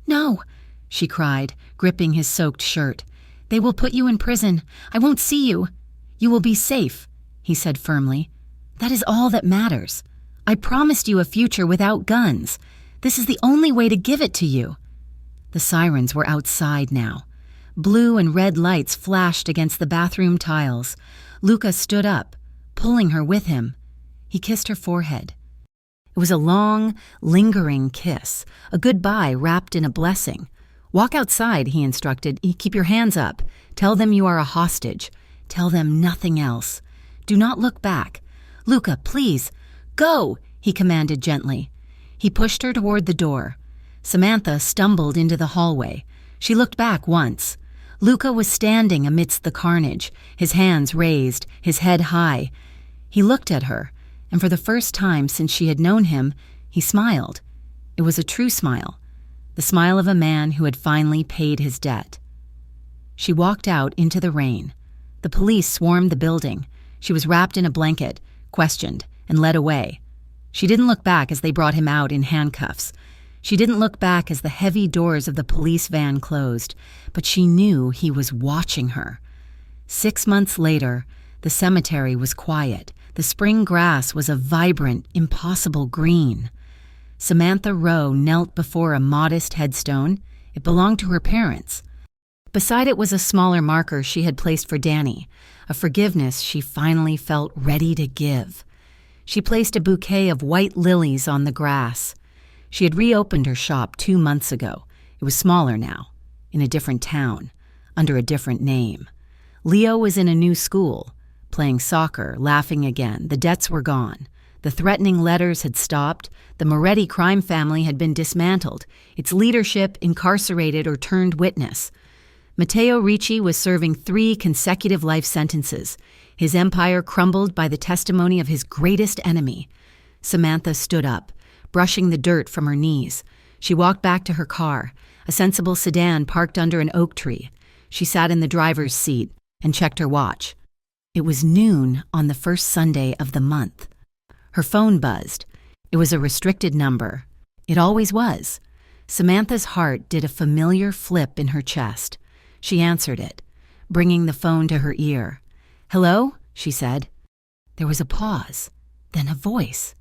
"No," she cried, gripping his soaked shirt. "They will put you in prison. I won't see you." "You will be safe," he said firmly. "That is all that matters. I promised you a future without guns. This is the only way to give it to you." The sirens were outside now. Blue and red lights flashed against the bathroom tiles. Luca stood up, pulling her with him. He kissed her forehead. It was a long, lingering kiss, a goodbye wrapped in a blessing. "Walk outside," he instructed. "Keep your hands up. Tell them you are a hostage. Tell them nothing else. Do not look back. Luca, please, go," he commanded gently. He pushed her toward the door. Samantha stumbled into the hallway. She looked back once. Luca was standing amidst the carnage, his hands raised, his head high. He looked at her, and for the first time since she had known him, he smiled. It was a true smile, the smile of a man who had finally paid his debt. She walked out into the rain. The police swarmed the building. She was wrapped in a blanket, questioned, and led away. She didn't look back as they brought him out in handcuffs. She didn't look back as the heavy doors of the police van closed, but she knew he was watching her. 6 months later, the cemetery was quiet. The spring grass was a vibrant, impossible green. Samantha Rowe knelt before a modest headstone. It belonged to her parents. Beside it was a smaller marker she had placed for Danny, a forgiveness she finally felt ready to give. She placed a bouquet of white lilies on the grass. She had reopened her shop 2 months ago. It was smaller now, in a different town, under a different name. Leo was in a new school, playing soccer, laughing again. The debts were gone. The threatening letters had stopped. The Moretti crime family had been dismantled, its leadership incarcerated or turned witness. Matteo Ricci was serving 3 consecutive life sentences. His empire crumbled by the testimony of his greatest enemy. Samantha stood up, brushing the dirt from her knees. She walked back to her car, a sensible sedan parked under an oak tree. She sat in the driver's seat and checked her watch. It was noon on the first Sunday of the month. Her phone buzzed. It was a restricted number. It always was. Samantha's heart did a familiar flip in her chest. She answered it, bringing the phone to her ear. "Hello?" she said. There was a pause, then a voice.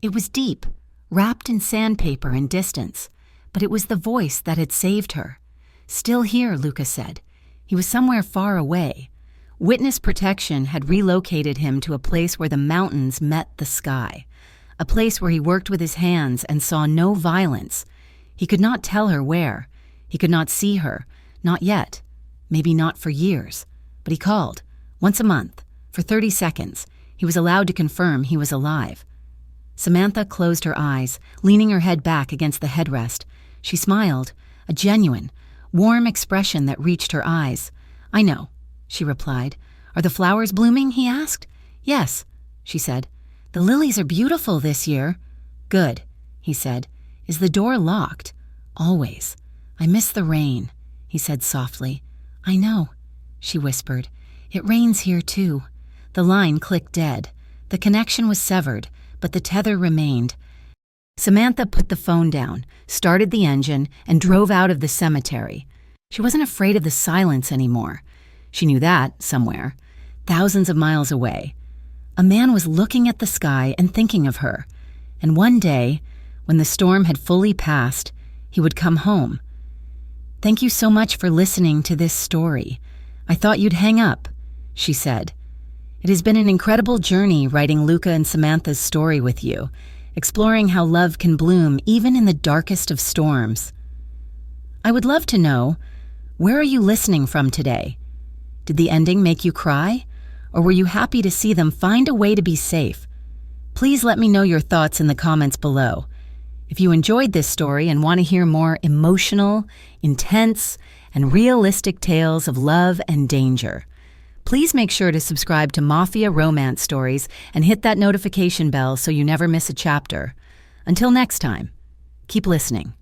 It was deep, wrapped in sandpaper and distance, but it was the voice that had saved her. "Still here," Luca said. He was somewhere far away. Witness protection had relocated him to a place where the mountains met the sky, a place where he worked with his hands and saw no violence. He could not tell her where. He could not see her, not yet, maybe not for years. But he called, once a month, for 30 seconds. He was allowed to confirm he was alive. Samantha closed her eyes, leaning her head back against the headrest. She smiled, a genuine, warm expression that reached her eyes. "I know," she replied. "Are the flowers blooming?" he asked. "Yes," she said. "The lilies are beautiful this year." "Good," he said. "Is the door locked?" "Always. I miss the rain," he said softly. "I know," she whispered. "It rains here too." The line clicked dead. The connection was severed, but the tether remained. Samantha put the phone down, started the engine, and drove out of the cemetery. She wasn't afraid of the silence anymore. She knew that, somewhere, thousands of miles away. A man was looking at the sky and thinking of her. And one day, when the storm had fully passed, he would come home. "Thank you so much for listening to this story. I thought you'd hang up," she said. "It has been an incredible journey writing Luca and Samantha's story with you, exploring how love can bloom even in the darkest of storms. I would love to know, where are you listening from today? Did the ending make you cry? Or were you happy to see them find a way to be safe? Please let me know your thoughts in the comments below. If you enjoyed this story and want to hear more emotional, intense, and realistic tales of love and danger, please make sure to subscribe to Mafia Romance Stories and hit that notification bell so you never miss a chapter. Until next time, keep listening.